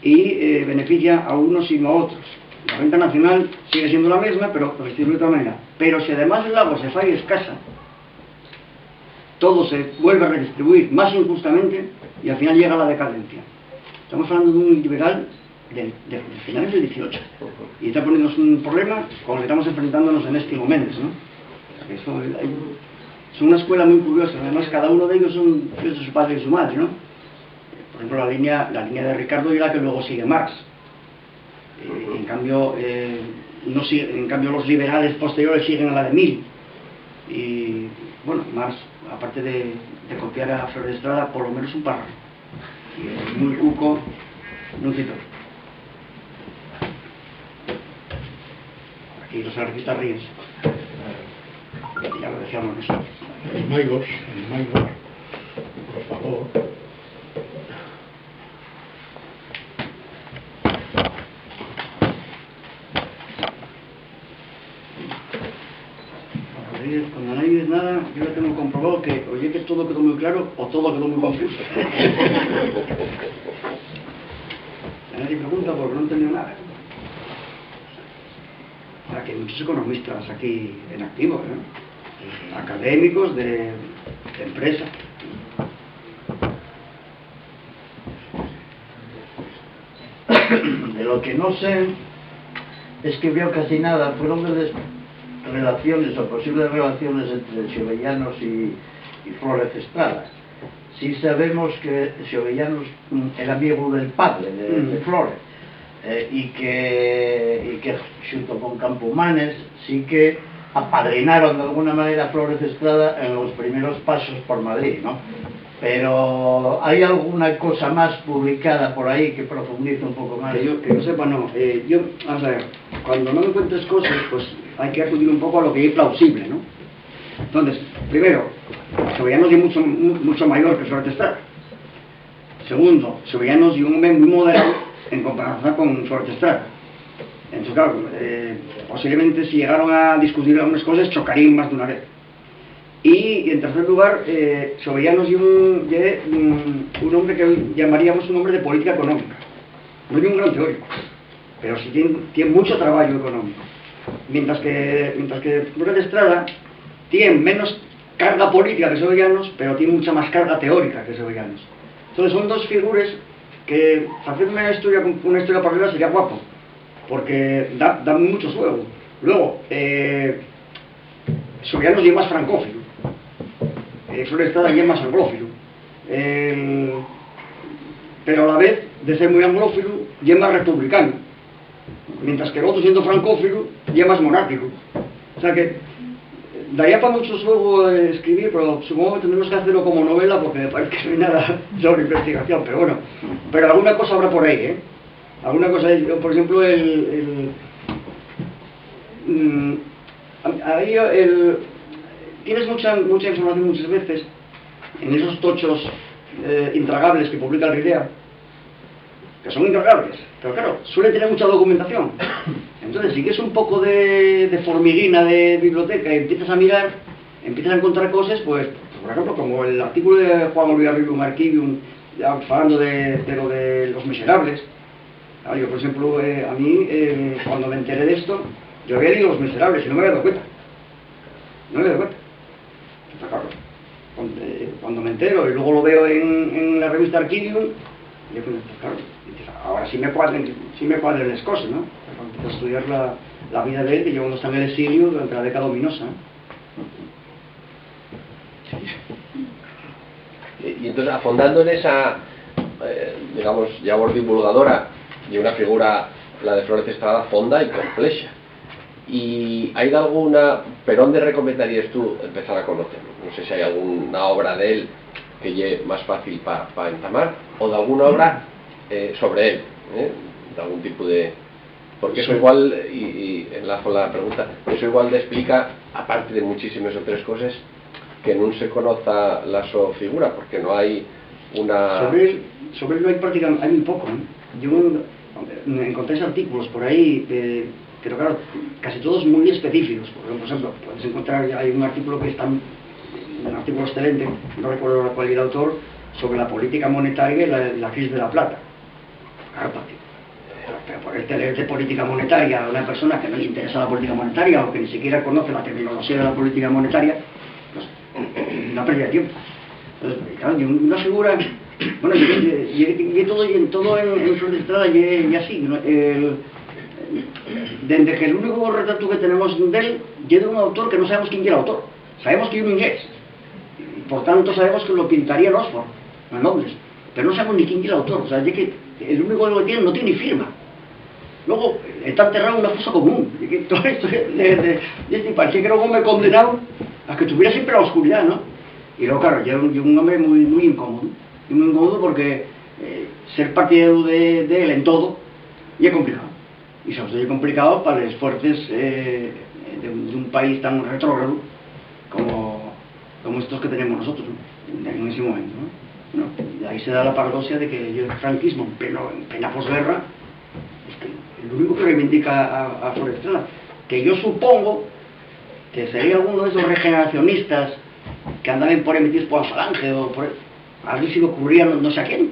y beneficia a unos y no a otros. La renta nacional sigue siendo la misma, pero se distribuye de otra manera. Pero si además el agua se falla escasa, todo se vuelve a redistribuir más injustamente y al final llega a la decadencia. Estamos hablando de un liberal de finales del 18 y está poniéndonos un problema con el que estamos enfrentándonos en este momento, ¿no? Es una escuela muy curiosa, además cada uno de ellos son hijos de su padre y su madre, ¿no? Por ejemplo, la línea de Ricardo y la que luego sigue Marx. En cambio, los liberales posteriores siguen a la de Mill. Y bueno, Marx, aparte de copiar a Flores de Estrada, por lo menos un párrafo. Y es muy cuco, no cito. Aquí los anarquistas ríen. Ya lo decíamos nosotros. El Maigos, por favor. Cuando nadie dice nada, yo ya tengo comprobado que oye que todo quedó muy claro o todo quedó muy confuso. Nadie pregunta porque no entendió nada. Aquí hay muchos economistas aquí en activo, ¿no? Académicos de empresa. De lo que no sé es que veo casi nada, fueron de relaciones o posibles relaciones entre Xovellanos y Flores de Estrada. Sí sabemos que Xovellanos era amigo del padre de Flores y que junto con Campomanes sí que apadrinaron de alguna manera a Flores de Estrada en los primeros pasos por Madrid, ¿no? Pero ¿hay alguna cosa más publicada por ahí que profundice un poco más? Que yo sepa, no. Vamos a ver, cuando no me cuentes cosas, pues hay que acudir un poco a lo que es plausible, ¿no? Entonces, primero, Xovellanos es mucho mayor que Flores de Estrada. Segundo, Xovellanos es un hombre muy moderno en comparación con Flores de Estrada. Entonces, claro, posiblemente si llegaron a discutir algunas cosas, chocarían más de una vez. Y en tercer lugar, Xovellanos es un hombre que llamaríamos un hombre de política económica. No es un gran teórico, pero sí tiene mucho trabajo económico. Mientras que Flores de Estrada tiene menos carga política que Xovellanos, pero tiene mucha más carga teórica que Xovellanos. Entonces son dos figuras que hacer una historia paralela sería guapo, porque da mucho juego. Luego, Sobellanos ya más francófilo, Flores Estrada ya más anglófilo, pero a la vez, de ser muy anglófilo, ya más republicano, mientras que el otro, siendo francófilo, ya más monárquico. O sea que daría para mucho juego escribir, pero supongo que tendremos que hacerlo como novela, porque me parece que no hay nada sobre investigación, pero bueno, pero alguna cosa habrá por ahí, ¿eh? Alguna cosa, por ejemplo, tienes mucha información muchas veces en esos tochos intragables que publica el RIDEA, que son intragables, pero claro, suele tener mucha documentación. Entonces, si quieres un poco de formiguina de biblioteca y empiezas a mirar, empiezas a encontrar cosas, pues por ejemplo, como el artículo de Juan Olvidarribum Archivium, hablando de lo de los miserables. Yo, por ejemplo, a mí, cuando me enteré de esto, yo había leído Los Miserables y no me había dado cuenta. No me había dado cuenta. Entonces, claro, cuando me entero y luego lo veo en la revista Archivium, y yo, pues, claro, ahora sí me cuadran las cosas, ¿no? Cuando empiezo a estudiar la vida de él, que yo cuando está en el exilio durante la década ominosa, Y entonces, afondando en esa, digamos, llavors divulgadora, y una figura, la de Flórez Estrada, fonda y compleja. ¿Y hay alguna, pero dónde recomendarías tú empezar a conocerlo? No sé si hay alguna obra de él que lleve más fácil para entamar, o de alguna obra sobre él, de algún tipo de... Porque eso igual, y enlazo la pregunta, eso igual te explica, aparte de muchísimas otras cosas, que no se conozca la su figura, porque no hay una... Sobre él no hay prácticamente, hay muy poco, ¿eh? Yo encontré artículos por ahí, pero claro, casi todos muy específicos. Por ejemplo, puedes encontrar, hay un artículo que está, un artículo excelente, no recuerdo cuál era el autor, sobre la política monetaria y la crisis de la plata. Claro, pero por leer de política monetaria a una persona que no le interesa la política monetaria o que ni siquiera conoce la terminología de la política monetaria, pues no pérdida de tiempo. Entonces, claro, una figura, bueno, y todo en Flórez Estrada y así, ¿no? Desde que el único retrato que tenemos de él es de un autor que no sabemos quién era el autor, sabemos que es un inglés, y por tanto sabemos que lo pintaría en Oxford, en Londres, pero no sabemos ni quién era el autor. O sea, es que el único que lo tiene no tiene ni firma. Luego está enterrado en una fosa común. Y que todo esto parecía que era un hombre condenado a que tuviera siempre la oscuridad, ¿no? Y luego, claro, yo un hombre muy incómodo. Y muy incómodo porque ser partidario de él en todo y es complicado. Y sobre todo es complicado para los fuertes de un país tan retrógrado como estos que tenemos nosotros, ¿no? En ese momento, ¿no? Bueno, y ahí se da la paradoja de que el franquismo, en plena posguerra, es el único que reivindica a Flórez Estrada, que yo supongo que sería alguno de esos regeneracionistas que andaban por emitir por Falange o por... A ver si le ocurría no sé a quién.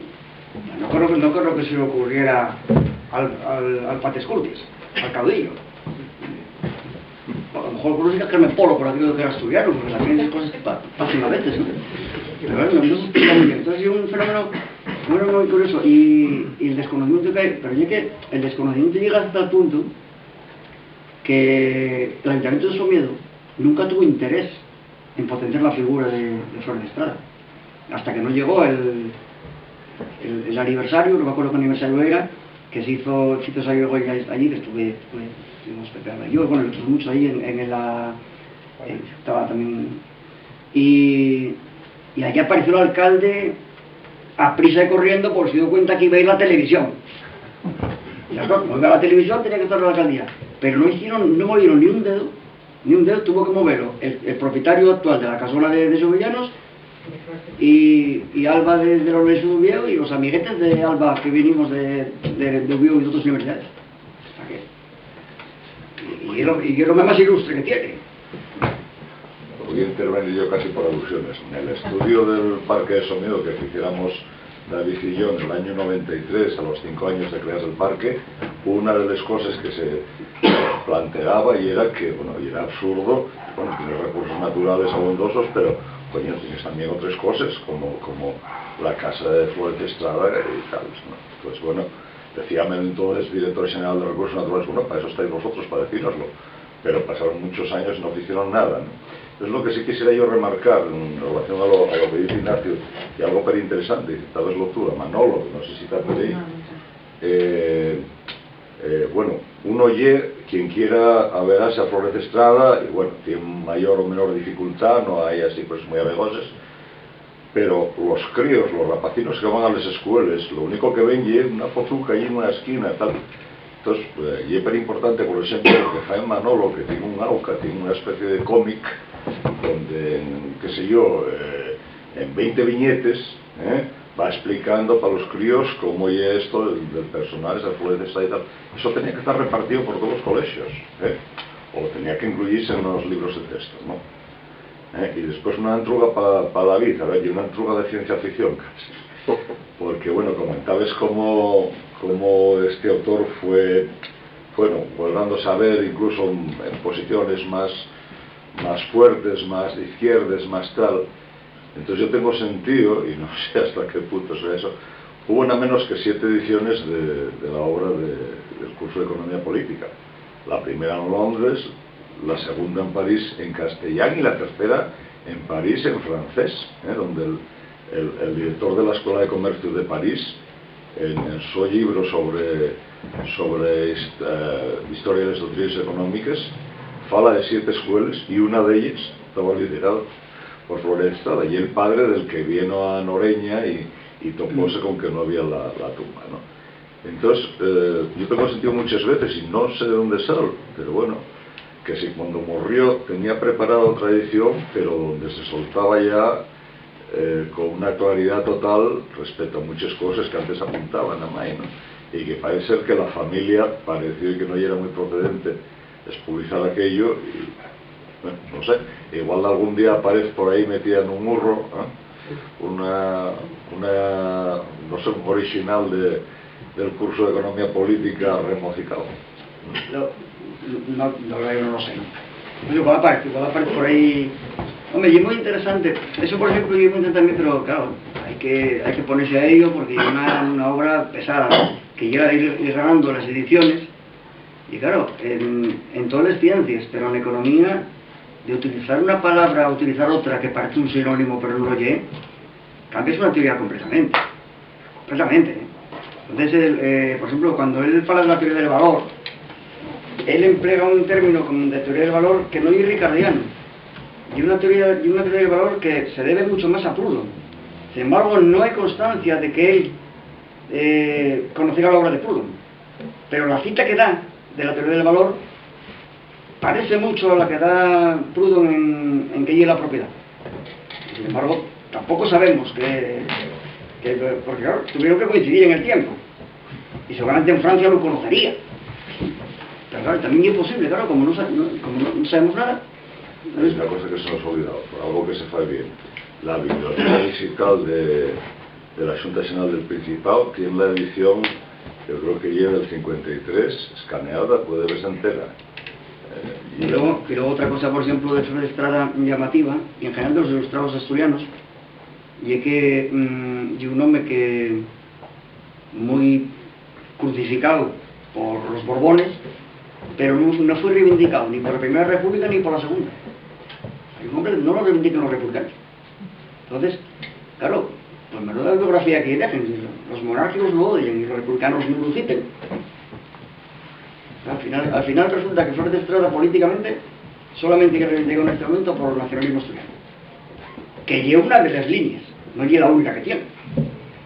No creo que se le ocurriera al Pates Curtis, al caudillo. A lo mejor ocurrió a Carmen Polo por aquello que era asturiano, porque también esas cosas que pasan a veces, ¿no? Pero bueno, no se explica muy bien. Entonces es un fenómeno muy curioso y el desconocimiento que hay, pero ya que el desconocimiento llega hasta el punto que el Ayuntamiento de Somiedo nunca tuvo interés en potenciar la figura de Flórez Estrada, hasta que no llegó el aniversario, no me acuerdo qué aniversario era, que se hizo algo allí, que estuvimos Pepe Alba y yo, bueno, otros muchos ahí estaba también, y allí apareció el alcalde a prisa y corriendo porque se dio cuenta que iba a ir la televisión. Y claro, como iba a la televisión tenía que estar en la alcaldía, pero no movieron ni un dedo, tuvo que moverlo el propietario actual de la casola de Sobellanos y Alba de la Universidad de Oviedo y los amiguetes de Alba que vinimos de Oviedo y de otras universidades. Y es lo más ilustre que tiene. Voy a intervenir yo casi por alusiones. En el estudio del Parque de Somiedo que hiciéramos David y yo en el año 93, a los 5 años de crear el parque, una de las cosas que planteaba y era que, bueno, y era absurdo, bueno, tienes recursos naturales abundosos, pero, coño, tienes también otras cosas, como la casa de Flores de Estrada y tal, ¿no? Pues bueno, decíame entonces director general de recursos naturales, bueno, para eso estáis vosotros, para decíroslo, pero pasaron muchos años y no hicieron nada, ¿no? Entonces lo que sí quisiera yo remarcar en relación a lo que dice Ignacio, y algo pero interesante, tal vez lo tú, a Manolo, no sé si te acuerdas, bueno, uno oye, quien quiera averarse a Flores de Estrada, y bueno, tiene mayor o menor dificultad, no hay así pues muy avegoses, pero los críos, los rapacinos que van a las escuelas, lo único que ven es una pozuca ahí en una esquina, tal. Entonces, y es muy importante, por ejemplo, lo que Jaime Manolo, que tiene un AUCA, tiene una especie de cómic, donde, qué sé yo, en 20 viñetes, va explicando para los críos cómo es esto del personal, esa Flores de Estrada y tal. Eso tenía que estar repartido por todos los colegios, o tenía que incluirse en los libros de texto, ¿no? Y después una antruga para David, a ver, y una antruga de ciencia ficción casi. Porque, bueno, comentabas cómo este autor fue, bueno, volviéndose a ver incluso en posiciones más fuertes, más de izquierdas, más tal. Entonces yo tengo sentido, y no sé hasta qué punto sea eso, hubo nada menos que 7 ediciones de la obra del curso de Economía Política. La primera en Londres, la segunda en París en castellano y la tercera en París en francés, donde el director de la Escuela de Comercio de París, en su libro sobre historia de las doctrinas económicas, fala de 7 escuelas y una de ellas estaba liderada por Flores de Estrada, y el padre del que vino a Noreña y topóse con que no había la tumba, ¿no? Entonces, yo tengo sentido muchas veces, y no sé de dónde sale, pero bueno, que si cuando murió tenía preparada otra edición, pero donde se soltaba ya con una claridad total respecto a muchas cosas que antes apuntaban a May, ¿no? Y que parece ser que la familia pareció que no era muy procedente expulsar aquello, y bueno, no sé, igual algún día aparece por ahí metida en un murro, no sé, un original del curso de Economía Política remocicado. No lo sé. Igual aparece por ahí. Hombre, y es muy interesante. Eso, por ejemplo, yo muy interesante, pero claro, hay que ponerse a ello porque es una obra pesada, ¿no? Que llega a ir ganando las ediciones. Y claro, en todas las ciencias, pero en economía, de utilizar una palabra a utilizar otra que parece un sinónimo pero no lo es, cambias una teoría completamente. Entonces, por ejemplo, cuando él habla de la teoría del valor, él emplea un término como de teoría del valor que no es ricardiano, y una teoría del valor que se debe mucho más a Proudhon. Sin embargo, no hay constancia de que él conociera la obra de Proudhon, pero la cita que da de la teoría del valor parece mucho a la que da Proudhon en que llega la propiedad. Sin embargo, tampoco sabemos porque claro, tuvieron que coincidir en el tiempo, y seguramente en Francia lo conocería. Pero claro, también es posible, claro, como no sabemos nada. Es una cosa que se nos ha olvidado, por algo que se fue bien. La biblioteca digital de la Junta General del Principado tiene la edición, yo creo que lleva el 53, escaneada, puede verse entera. Y luego otra cosa, por ejemplo, de Flores de Estrada llamativa, y en general de los ilustrados asturianos, y es que y un hombre que muy crucificado por los Borbones, pero no fue reivindicado ni por la Primera República ni por la Segunda. El hombre no lo reivindican los republicanos. Entonces, claro, pues menuda biografía que dejen. Los monárquicos lo odian y los republicanos no lo citen. Al final resulta que Flores de Estrada políticamente solamente que reivindica en este momento por el nacionalismo asturiano, que lleva una de las líneas, no lleva la única que tiene,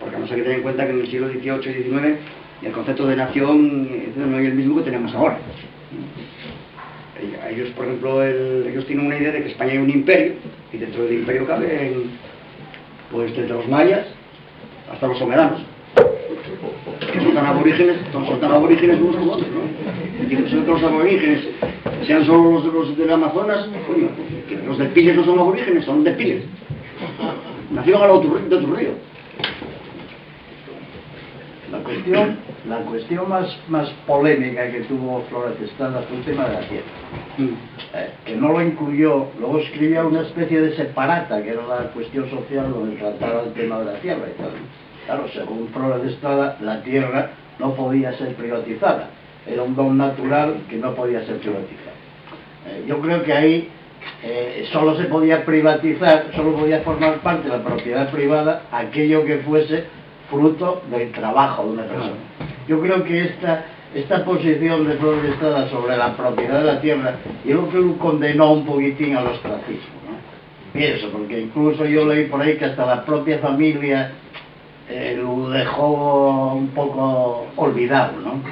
porque no hay que tener en cuenta que en el siglo XVIII y XIX el concepto de nación no es el mismo que tenemos ahora. Ellos, por ejemplo, ellos tienen una idea de que España es un imperio, y dentro del imperio caben, pues desde los mayas hasta los someranos, que son tan aborígenes unos como otros, ¿no? Y que los aborígenes sean solo los del Amazonas, coño, que los del Piles no son aborígenes, son del Piles. Nacieron al otro río. La cuestión la cuestión más polémica que tuvo Flórez Estrada fue el tema de la tierra, que no lo incluyó. Luego escribía una especie de separata, que era la cuestión social donde trataba el tema de la tierra y tal. Claro, según Flórez Estrada, la tierra no podía ser privatizada, era un don natural que no podía ser privatizado. Yo creo que ahí solo se podía privatizar, solo podía formar parte de la propiedad privada aquello que fuese fruto del trabajo de una persona. Yo creo que esta posición de Flórez Estrada sobre la propiedad de la tierra, yo creo que condenó un poquitín al ostracismo, ¿no? Pienso, porque incluso yo leí por ahí que hasta la propia familia lo dejó un poco olvidado, ¿no?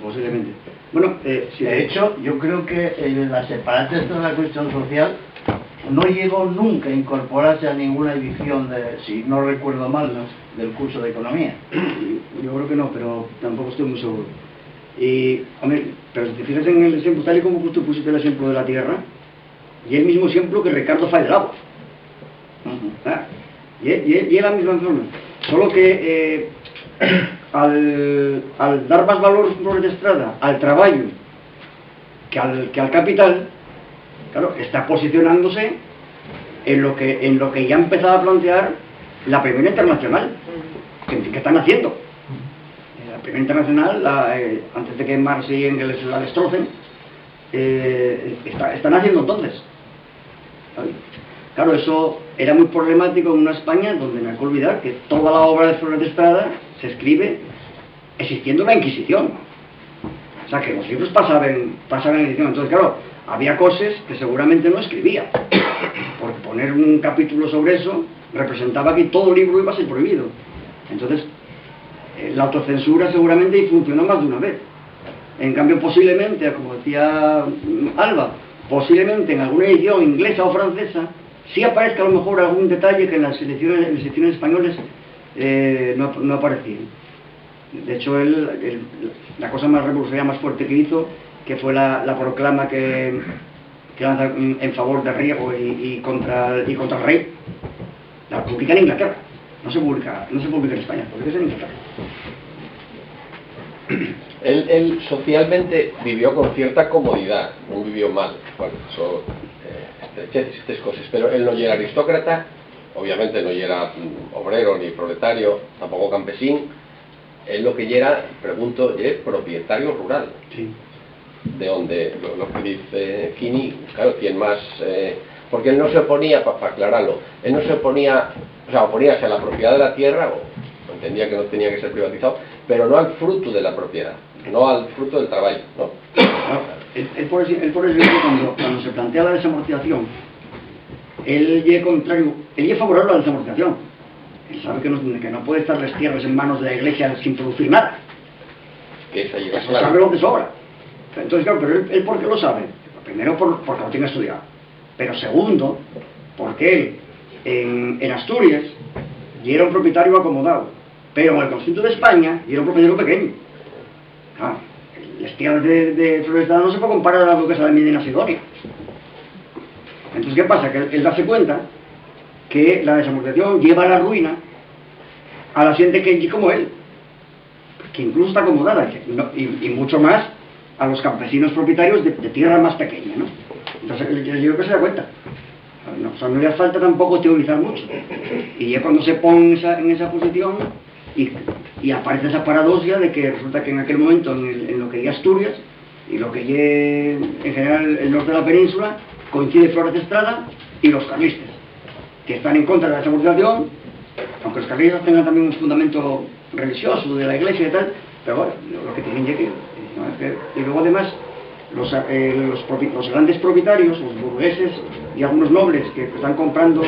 Posiblemente. Bueno, sí. De hecho, yo creo que la separación de la cuestión social no llegó nunca a incorporarse a ninguna edición, si no recuerdo mal, del curso de economía. Yo creo que no, pero tampoco estoy muy seguro. Y, hombre, pero si te fijas en el ejemplo, tal y como tú pusiste el ejemplo de la tierra, y el mismo ejemplo que Ricardo fa del agua. Y es la misma forma. Solo que al dar más valor Flórez Estrada al trabajo que al capital, claro, está posicionándose en lo que ya empezaba a plantear la Primera Internacional que están haciendo. La Primera Internacional, antes de que Marx y Engels la destrocen, están haciendo entonces. Claro, eso era muy problemático en una España donde no hay que olvidar que toda la obra de Flórez Estrada se escribe existiendo la Inquisición. O sea, que los libros pasaban en edición. Entonces, claro, había cosas que seguramente no escribía. Porque poner un capítulo sobre eso representaba que todo el libro iba a ser prohibido. Entonces, la autocensura seguramente funcionó más de una vez. En cambio, posiblemente, como decía Alba, posiblemente en alguna edición inglesa o francesa, sí aparezca a lo mejor algún detalle que en las ediciones españolas no aparecía. De hecho, la cosa más revolucionaria, más fuerte que hizo, que fue la proclama que lanza en favor de Riego y contra el rey, la publica en Inglaterra. No se publica en España, publica en Inglaterra. Él socialmente vivió con cierta comodidad, no vivió mal. Bueno, eso, estrecheces y estas cosas, pero él no era aristócrata, obviamente no era obrero ni proletario, tampoco campesín. Él lo que era, pregunto, es propietario rural. Sí. De donde lo que dice Kini, claro, tiene más. Porque él no se oponía, para aclararlo, él no se oponía, o sea, oponíase a la propiedad de la tierra, o entendía que no tenía que ser privatizado, pero no al fruto de la propiedad, no al fruto del trabajo, ¿no? Él por eso cuando se plantea la desamortización, él es favorable a la desamortización. Él sabe que no puede estar las tierras en manos de la Iglesia sin producir nada. Que esa llega Eso sabe lo que sobra. Entonces, claro, pero él ¿por qué lo sabe? Primero porque lo tiene estudiado. Pero segundo, porque él en Asturias y era un propietario acomodado. Pero en el conjunto de España y era un propietario pequeño. Claro, las tierras de Flórez Estrada no se puede comparar a la duquesa de Medina Sidonia. Entonces, ¿qué pasa? Que él darse cuenta que la desamortización lleva a la ruina a la gente que como él, que incluso está acomodada, y mucho más a los campesinos propietarios de tierra más pequeña, ¿no? Entonces yo creo que se da cuenta. O sea, no le hace falta tampoco teorizar mucho. Y ya cuando se pone en esa posición y aparece esa paradoja de que resulta que en aquel momento en lo que ya Asturias y lo que ya en general el norte de la península coincide Flórez Estrada y los carlistas, que están en contra de la desamortización, aunque los carlistas tengan también un fundamento religioso de la iglesia y tal, pero bueno, lo que tienen ya que... Y luego además los grandes propietarios, los burgueses y algunos nobles que están comprando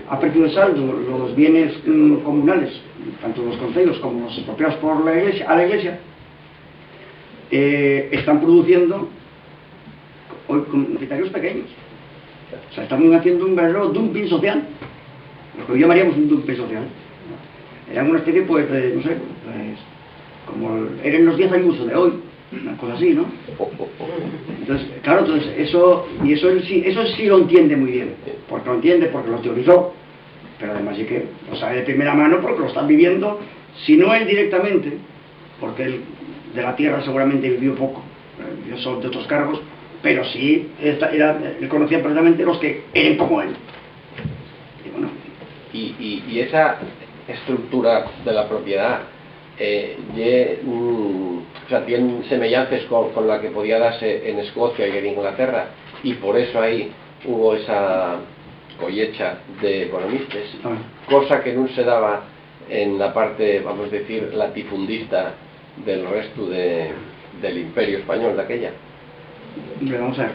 a precio de saldo los bienes comunales, tanto los concellos como los expropiados por la iglesia, están produciendo hoy con propietarios pequeños. O sea, están haciendo un verdadero dumping social, lo que hoy llamaríamos un dumping social. Era una especie, pues, de, no sé, pues, como eran los 10 Ayuso de hoy, una cosa así, ¿no? Entonces, claro, eso sí lo entiende muy bien, porque lo teorizó, pero además sí que lo sabe de primera mano porque lo están viviendo, si no él directamente, porque él de la tierra seguramente vivió poco, vivió solo de otros cargos, pero sí, él conocía perfectamente los que eran como él. Y bueno, y esa estructura de la propiedad o sea, tiene semejanzas con la que podía darse en Escocia y en Inglaterra, y por eso ahí hubo esa collecha de economistas, cosa que no se daba en la parte, vamos a decir, latifundista del resto del imperio español de aquella. hombre, vamos a ver.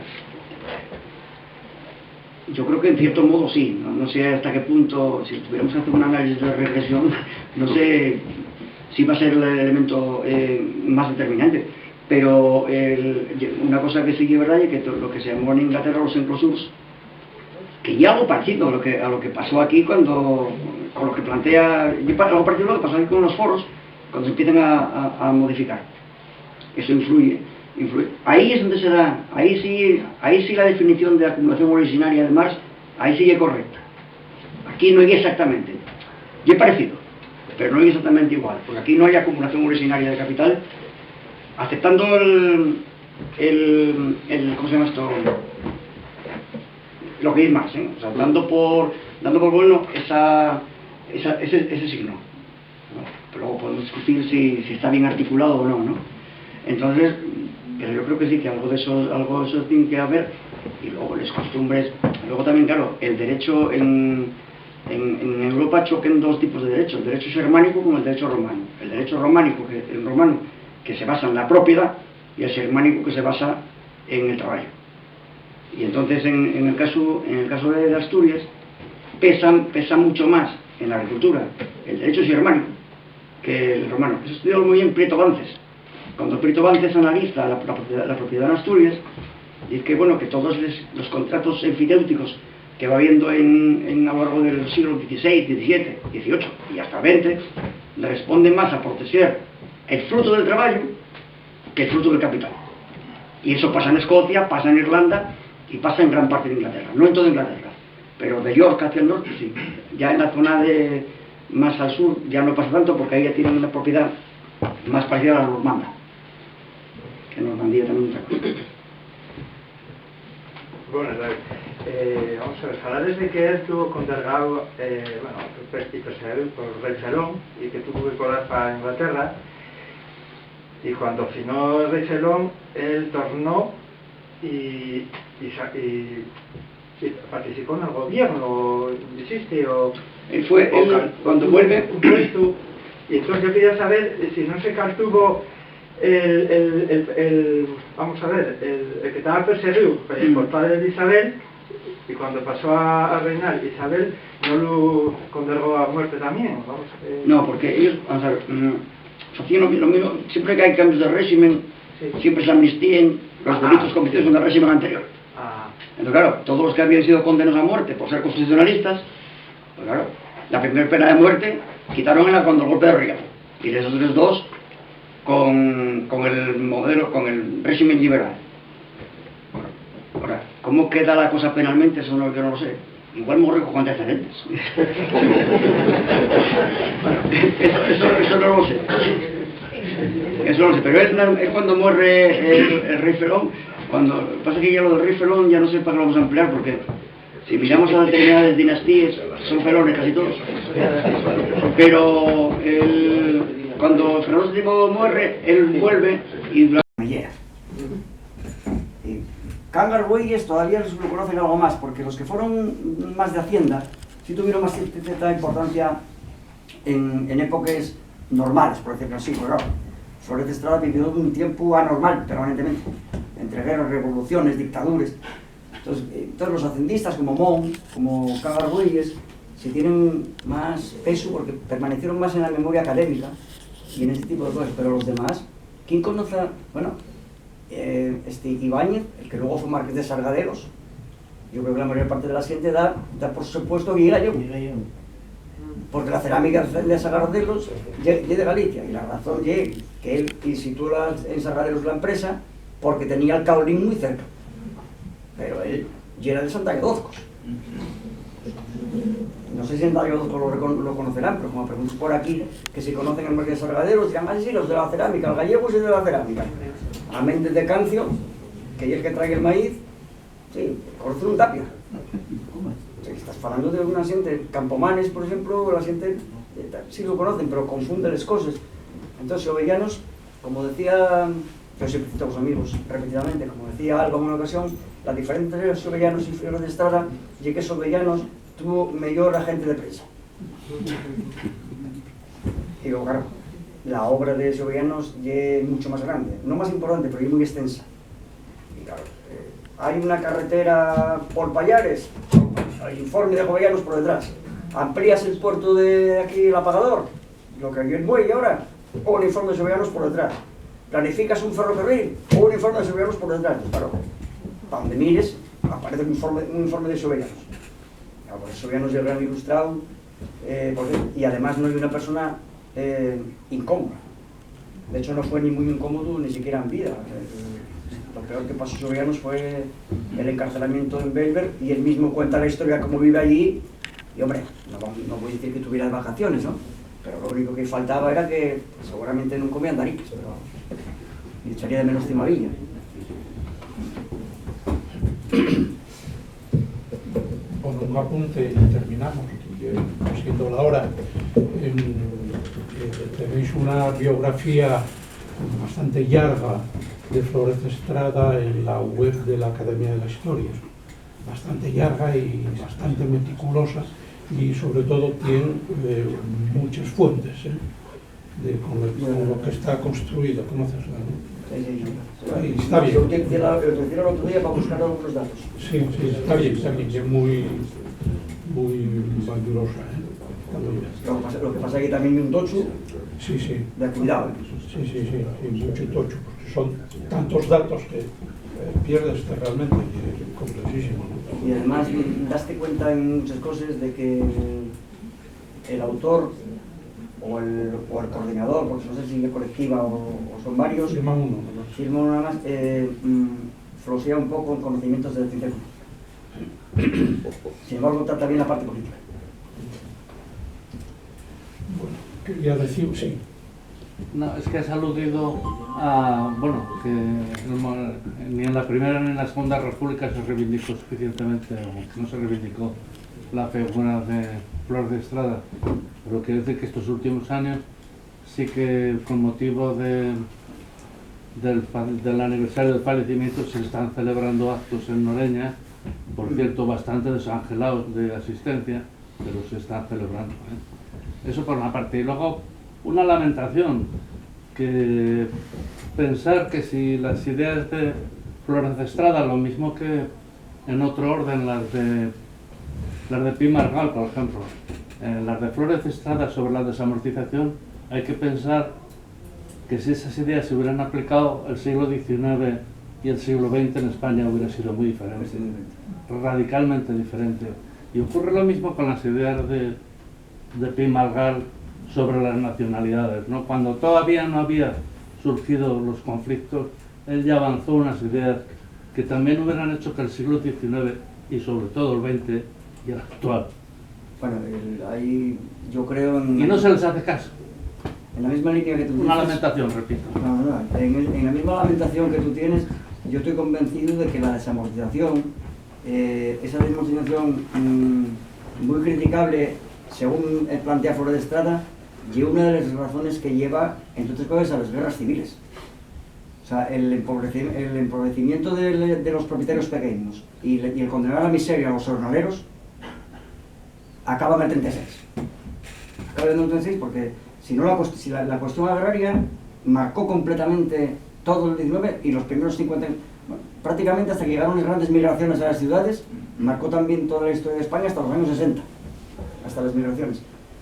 Yo creo que en cierto modo sí, no sé hasta qué punto, si tuviéramos que hacer un análisis de regresión, no sé si va a ser el elemento más determinante, pero una cosa que sí que es verdad es que lo que se llamó en Inglaterra los enclosures, que ya algo parecido a lo que pasó aquí con lo que plantea, algo parecido a lo que pasó aquí con los foros, cuando se empiezan a modificar. Eso influye. Ahí es donde se da, ahí sí la definición de acumulación originaria de Marx, ahí sí es correcta. Aquí no es exactamente, y es parecido, pero no es exactamente igual, porque aquí no hay acumulación originaria de capital, aceptando ¿cómo se llama esto? Lo que es Marx, o sea, dando por bueno ese signo, ¿no? Pero luego podemos discutir si está bien articulado o no, ¿no? Entonces, pero yo creo que sí, que algo de eso tiene que haber, y luego las costumbres, luego también, claro, el derecho en Europa choquen dos tipos de derechos, el derecho germánico como el derecho romano. El derecho románico, el romano, que se basa en la propiedad, y el germánico que se basa en el trabajo. Y entonces en el caso de Asturias pesa mucho más en la agricultura el derecho germánico que el romano. Eso estudió muy bien Prieto Bances. Cuando Prieto Bances analiza la propiedad en Asturias, dice que bueno, que todos los contratos enfidéuticos que va habiendo a lo largo del siglo XVI, XVII, XVIII y hasta XX, le responden más a proteger el fruto del trabajo que el fruto del capital. Y eso pasa en Escocia, pasa en Irlanda y pasa en gran parte de Inglaterra, no en toda Inglaterra, pero de York hacia el norte sí. Ya en la zona más al sur ya no pasa tanto, porque ahí ya tienen una propiedad más parecida a la normanda, que en Normandía también otra cosa. Bueno, vamos a ver, falar de que él tuvo condergado, y perseguido por Rey Celón, y que tuvo que colar para Inglaterra, y cuando finó el Rey Celón, él tornó y participó en el gobierno, ¿existe? Él cuando vuelve... Un puesto, y entonces yo quería saber si no se caltuvo vamos a ver, el que estaba perseguido por padre de Isabel, y cuando pasó a reinar Isabel no lo condenó a muerte también, vamos a ver. No, porque ellos, vamos a ver, hacían lo mismo, siempre que hay cambios de régimen, sí, siempre se amnistían los delitos cometidos en el régimen anterior. Entonces claro, todos los que habían sido condenados a muerte por ser constitucionalistas, pues claro, la primera pena de muerte quitaron cuando el golpe de Riga, y de esos otros dos con el modelo, con el régimen liberal. Bueno, ahora, ¿cómo queda la cosa penalmente? Eso yo no lo sé. Igual morre con antecedentes. Bueno, eso no lo sé. Eso no lo sé, pero es cuando muere el rey Felón. Cuando pasa que ya lo del rey Felón ya no sé para qué lo vamos a emplear, porque si miramos a determinadas dinastías son felones casi todos. Pero cuando Fernando VII muere, él vuelve y Cangas Güeyes todavía lo conocen algo más, porque los que fueron más de Hacienda sí tuvieron más cierta importancia en épocas normales, por decirlo así. Pues claro, Flores de Estrada vivió un tiempo anormal permanentemente, entre guerras, revoluciones, dictaduras. Entonces los hacendistas como Mon, como Cangas Güeyes, sí tienen más peso porque permanecieron más en la memoria académica y en este tipo de cosas, pero los demás, ¿quién conoce? Bueno, Ibáñez, el que luego fue marqués de Sargadelos, yo creo que la mayor parte de la gente da por supuesto que era yo, porque la cerámica de Sargadelos es de Galicia, y la razón es que él situó en Sargadelos la empresa porque tenía el Caolín muy cerca, pero él ya era de Santa Quedozcos. no sé si en Dalloz lo conocerán, pero como preguntas por aquí, que si conocen el Marqués de Salgaderos, dirán, ah, sí, los de la cerámica, el gallego es el de la cerámica. A Méndez de Cancio, que es el que trae el maíz, sí, conoce un Tapia. Sí, estás hablando de una xente, Campomanes, por ejemplo, la xente, sí lo conocen, pero confunden las cosas. Entonces, Xovellanos, como decía, yo siempre cito a los amigos repetidamente, como decía Alba en una ocasión, la diferencia entre Xovellanos y Flores de Estrada es que Xovellanos tuvo mejor agente de prensa. Y luego, claro, la obra de Xovellanos es mucho más grande, no más importante, pero es muy extensa. Y claro, hay una carretera por Pallares, hay informe de Xovellanos por detrás. Amplías el puerto de aquí, el apagador, lo que hay el muelle ahora, o un informe de Xovellanos por detrás. Planificas un ferrocarril, o un informe de Xovellanos por detrás. Claro, para donde mires, aparece un informe de Xovellanos. Claro, por eso Xovellanos es el gran ilustrado, y además no es una persona incómoda. De hecho, no fue ni muy incómodo ni siquiera en vida. Lo peor que pasó a Xovellanos fue el encarcelamiento en Bellver, y él mismo cuenta la historia cómo vive allí. Y hombre, no voy a decir que tuviera vacaciones, ¿no? Pero lo único que faltaba era que seguramente no comía andariques, pero y echaría de menos Cimavilla. Bueno, un apunte y terminamos, siendo la hora. Tenéis una biografía bastante larga de Flores de Estrada en la web de la Academia de la Historia, bastante larga y bastante meticulosa, y sobre todo tiene muchas fuentes con lo que está construido. ¿Conoces? Sí, está bien. Yo utilicé el otro día para buscar algunos datos. Sí, está bien, es muy valiosa. Lo que pasa es que también hay un tocho Sí. de cuidado. Sí, mucho tocho, porque son tantos datos que pierdes realmente, que es complejísimo, ¿no? Y además daste cuenta en muchas cosas de que el autor o el coordinador, porque no sé si es colectiva o son varios, Firma uno, firma uno nada más, flosea un poco en conocimientos de ciencia. Sin embargo, trata bien la parte política. Bueno, quería decir, sí. No, es que has aludido a, bueno, que ni en la primera ni en la segunda república se reivindicó suficientemente, o no se reivindicó la figura de Flor de Estrada, pero quiero decir que estos últimos años sí que con motivo del aniversario del fallecimiento se están celebrando actos en Noreña, por cierto bastante desangelados de asistencia, pero se están celebrando, ¿eh? Eso por una parte. Y luego una lamentación, que pensar que si las ideas de Flores de Estrada, lo mismo que en otro orden las de Pi Margall, por ejemplo, las de Flores de Estrada sobre la desamortización, hay que pensar que si esas ideas se hubieran aplicado el siglo XIX y el siglo XX en España hubiera sido muy diferente, radicalmente diferente. Y ocurre lo mismo con las ideas de Pi Margall sobre las nacionalidades, ¿no? Cuando todavía no había surgido los conflictos, él ya avanzó unas ideas que también hubieran hecho que el siglo XIX y sobre todo el XX y el actual. Bueno, ahí yo creo en... Y no se les hace caso. En la misma línea que tú Una dices, lamentación, repito. No, en la misma lamentación que tú tienes, yo estoy convencido de que la desamortización, esa desamortización muy criticable, según plantea Flores de Estrada, y una de las razones que lleva, entre otras cosas, a las guerras civiles. O sea, el empobrecimiento de los propietarios pequeños y el condenar a la miseria a los jornaleros acaba en el 36. Acaba en el 36 porque si la cuestión agraria marcó completamente todo el 19 y los primeros 50, bueno, prácticamente hasta que llegaron las grandes migraciones a las ciudades, marcó también toda la historia de España hasta los años 60, hasta las migraciones.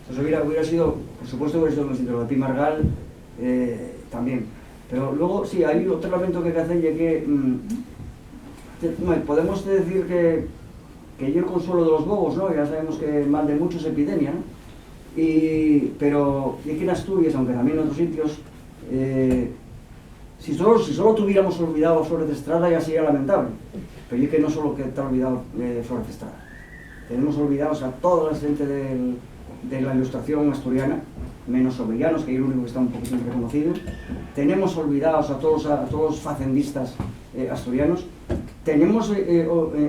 Entonces hubiera sido, por supuesto, hubiera sido lo de Pi Margall también. Pero luego, sí, hay otro lamento que hay que hacer, ya que podemos decir que yo el consuelo de los bobos, ¿no? Ya sabemos que mal de muchos es epidemia, ¿no? Pero y aquí en Asturias, aunque también en otros sitios, si solo tuviéramos olvidado a Flores de Estrada ya sería lamentable. Pero es que no solo que está olvidado Flores de Estrada. tenemos olvidados a toda la gente de la ilustración asturiana, menos Ovellanos, que es el único que está un poquito reconocido. Tenemos olvidados a todos los facendistas asturianos. Tenemos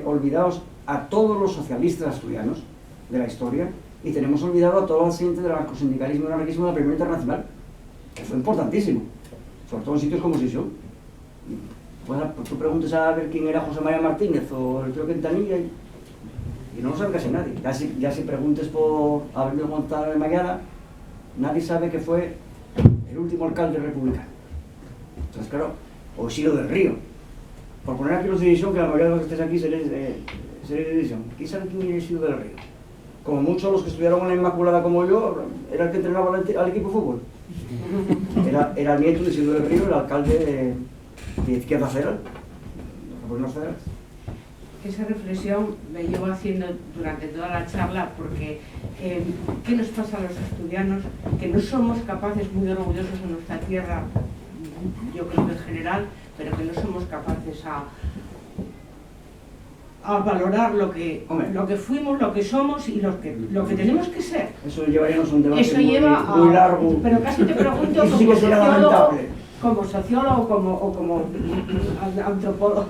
olvidados a todos los socialistas asturianos de la historia, y tenemos olvidado a toda la gente del anarcosindicalismo y el anarquismo de la Primera Internacional, que fue importantísimo, sobre todo en sitios como Sisión. Pues tú preguntas a ver quién era José María Martínez o el tío Quintanilla y no lo sabe casi nadie. Ya si preguntes por Aurelio González de Mayada, nadie sabe que fue el último alcalde republicano. Entonces, claro, o Isidro del Río. Por poner aquí los de División, que la mayoría de los que estéis aquí seréis de División. ¿Quién sabe quién era Isidro del Río? Como muchos los que estudiaron en la Inmaculada como yo, era el que entrenaba al equipo de fútbol. Era el nieto de Isidro del Río, el alcalde de Izquierda Federal, federales. Esa reflexión me llevo haciendo durante toda la charla, porque ¿qué nos pasa a los asturianos? Que no somos capaces, muy orgullosos de nuestra tierra, yo creo que en general, pero que no somos capaces a valorar lo que fuimos, lo que somos y lo que tenemos que ser. Eso llevaríamos un debate muy largo. Pero casi te pregunto como sociólogo o como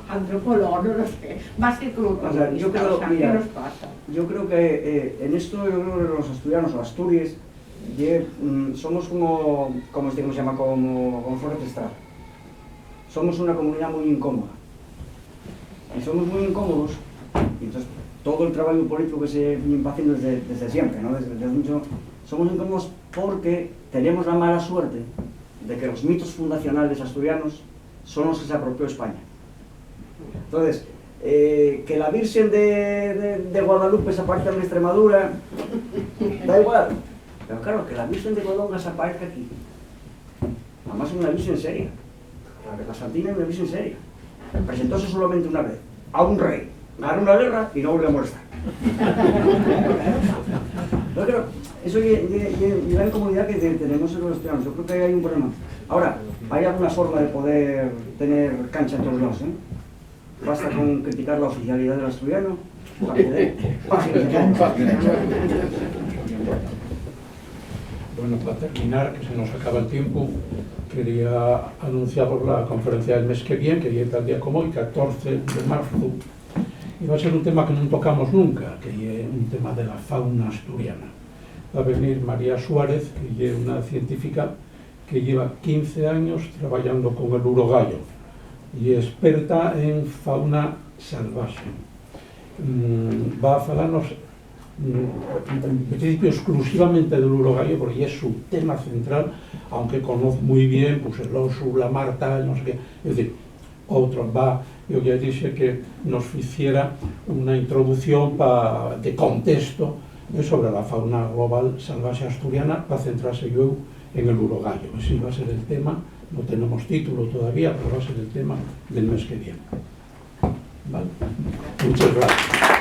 antropólogo, no lo sé. Va a ser como yo creo, ¿qué nos pasa? Yo creo que en esto los asturianos o Asturias somos como se llama, como Forest Estrada. Somos una comunidad muy incómoda. Y somos muy incómodos, y entonces todo el trabajo político que se viene haciendo desde siempre, ¿no? desde mucho, somos incómodos porque tenemos la mala suerte de que los mitos fundacionales asturianos son los que se apropió España. Entonces, que la Virgen de Guadalupe se aparezca en Extremadura, da igual, pero claro, que la Virgen de Codonga se aparezca aquí. Además es una Virgen seria, la Santina es una Virgen seria. Presentóse solamente una vez a un rey, ganó una guerra y no volvió a molestar. Yo creo, eso es la incomodidad que tenemos en los asturianos. Yo creo que hay un problema. Ahora, hay alguna forma de poder tener cancha en todos lados, ¿eh? Basta con criticar la oficialidad del asturiano para poder... Bueno, para terminar, que se nos acaba el tiempo, quería anunciar por la conferencia del mes que viene, que llega el día como hoy, 14 de marzo, y va a ser un tema que no tocamos nunca, que es un tema de la fauna asturiana. Va a venir María Suárez, que es una científica que lleva 15 años trabajando con el urogallo y experta en fauna salvaje. Va a hablarnos en principio exclusivamente del urogallo, porque es su tema central, aunque conoce muy bien pues el oso, la marta, no sé qué, es decir, otro va, yo ya dije que nos hiciera una introducción de contexto sobre la fauna global salvaje asturiana, para centrarse yo en el urogallo. Ese va a ser el tema, no tenemos título todavía, pero va a ser el tema del mes que viene. ¿Vale? Muchas gracias.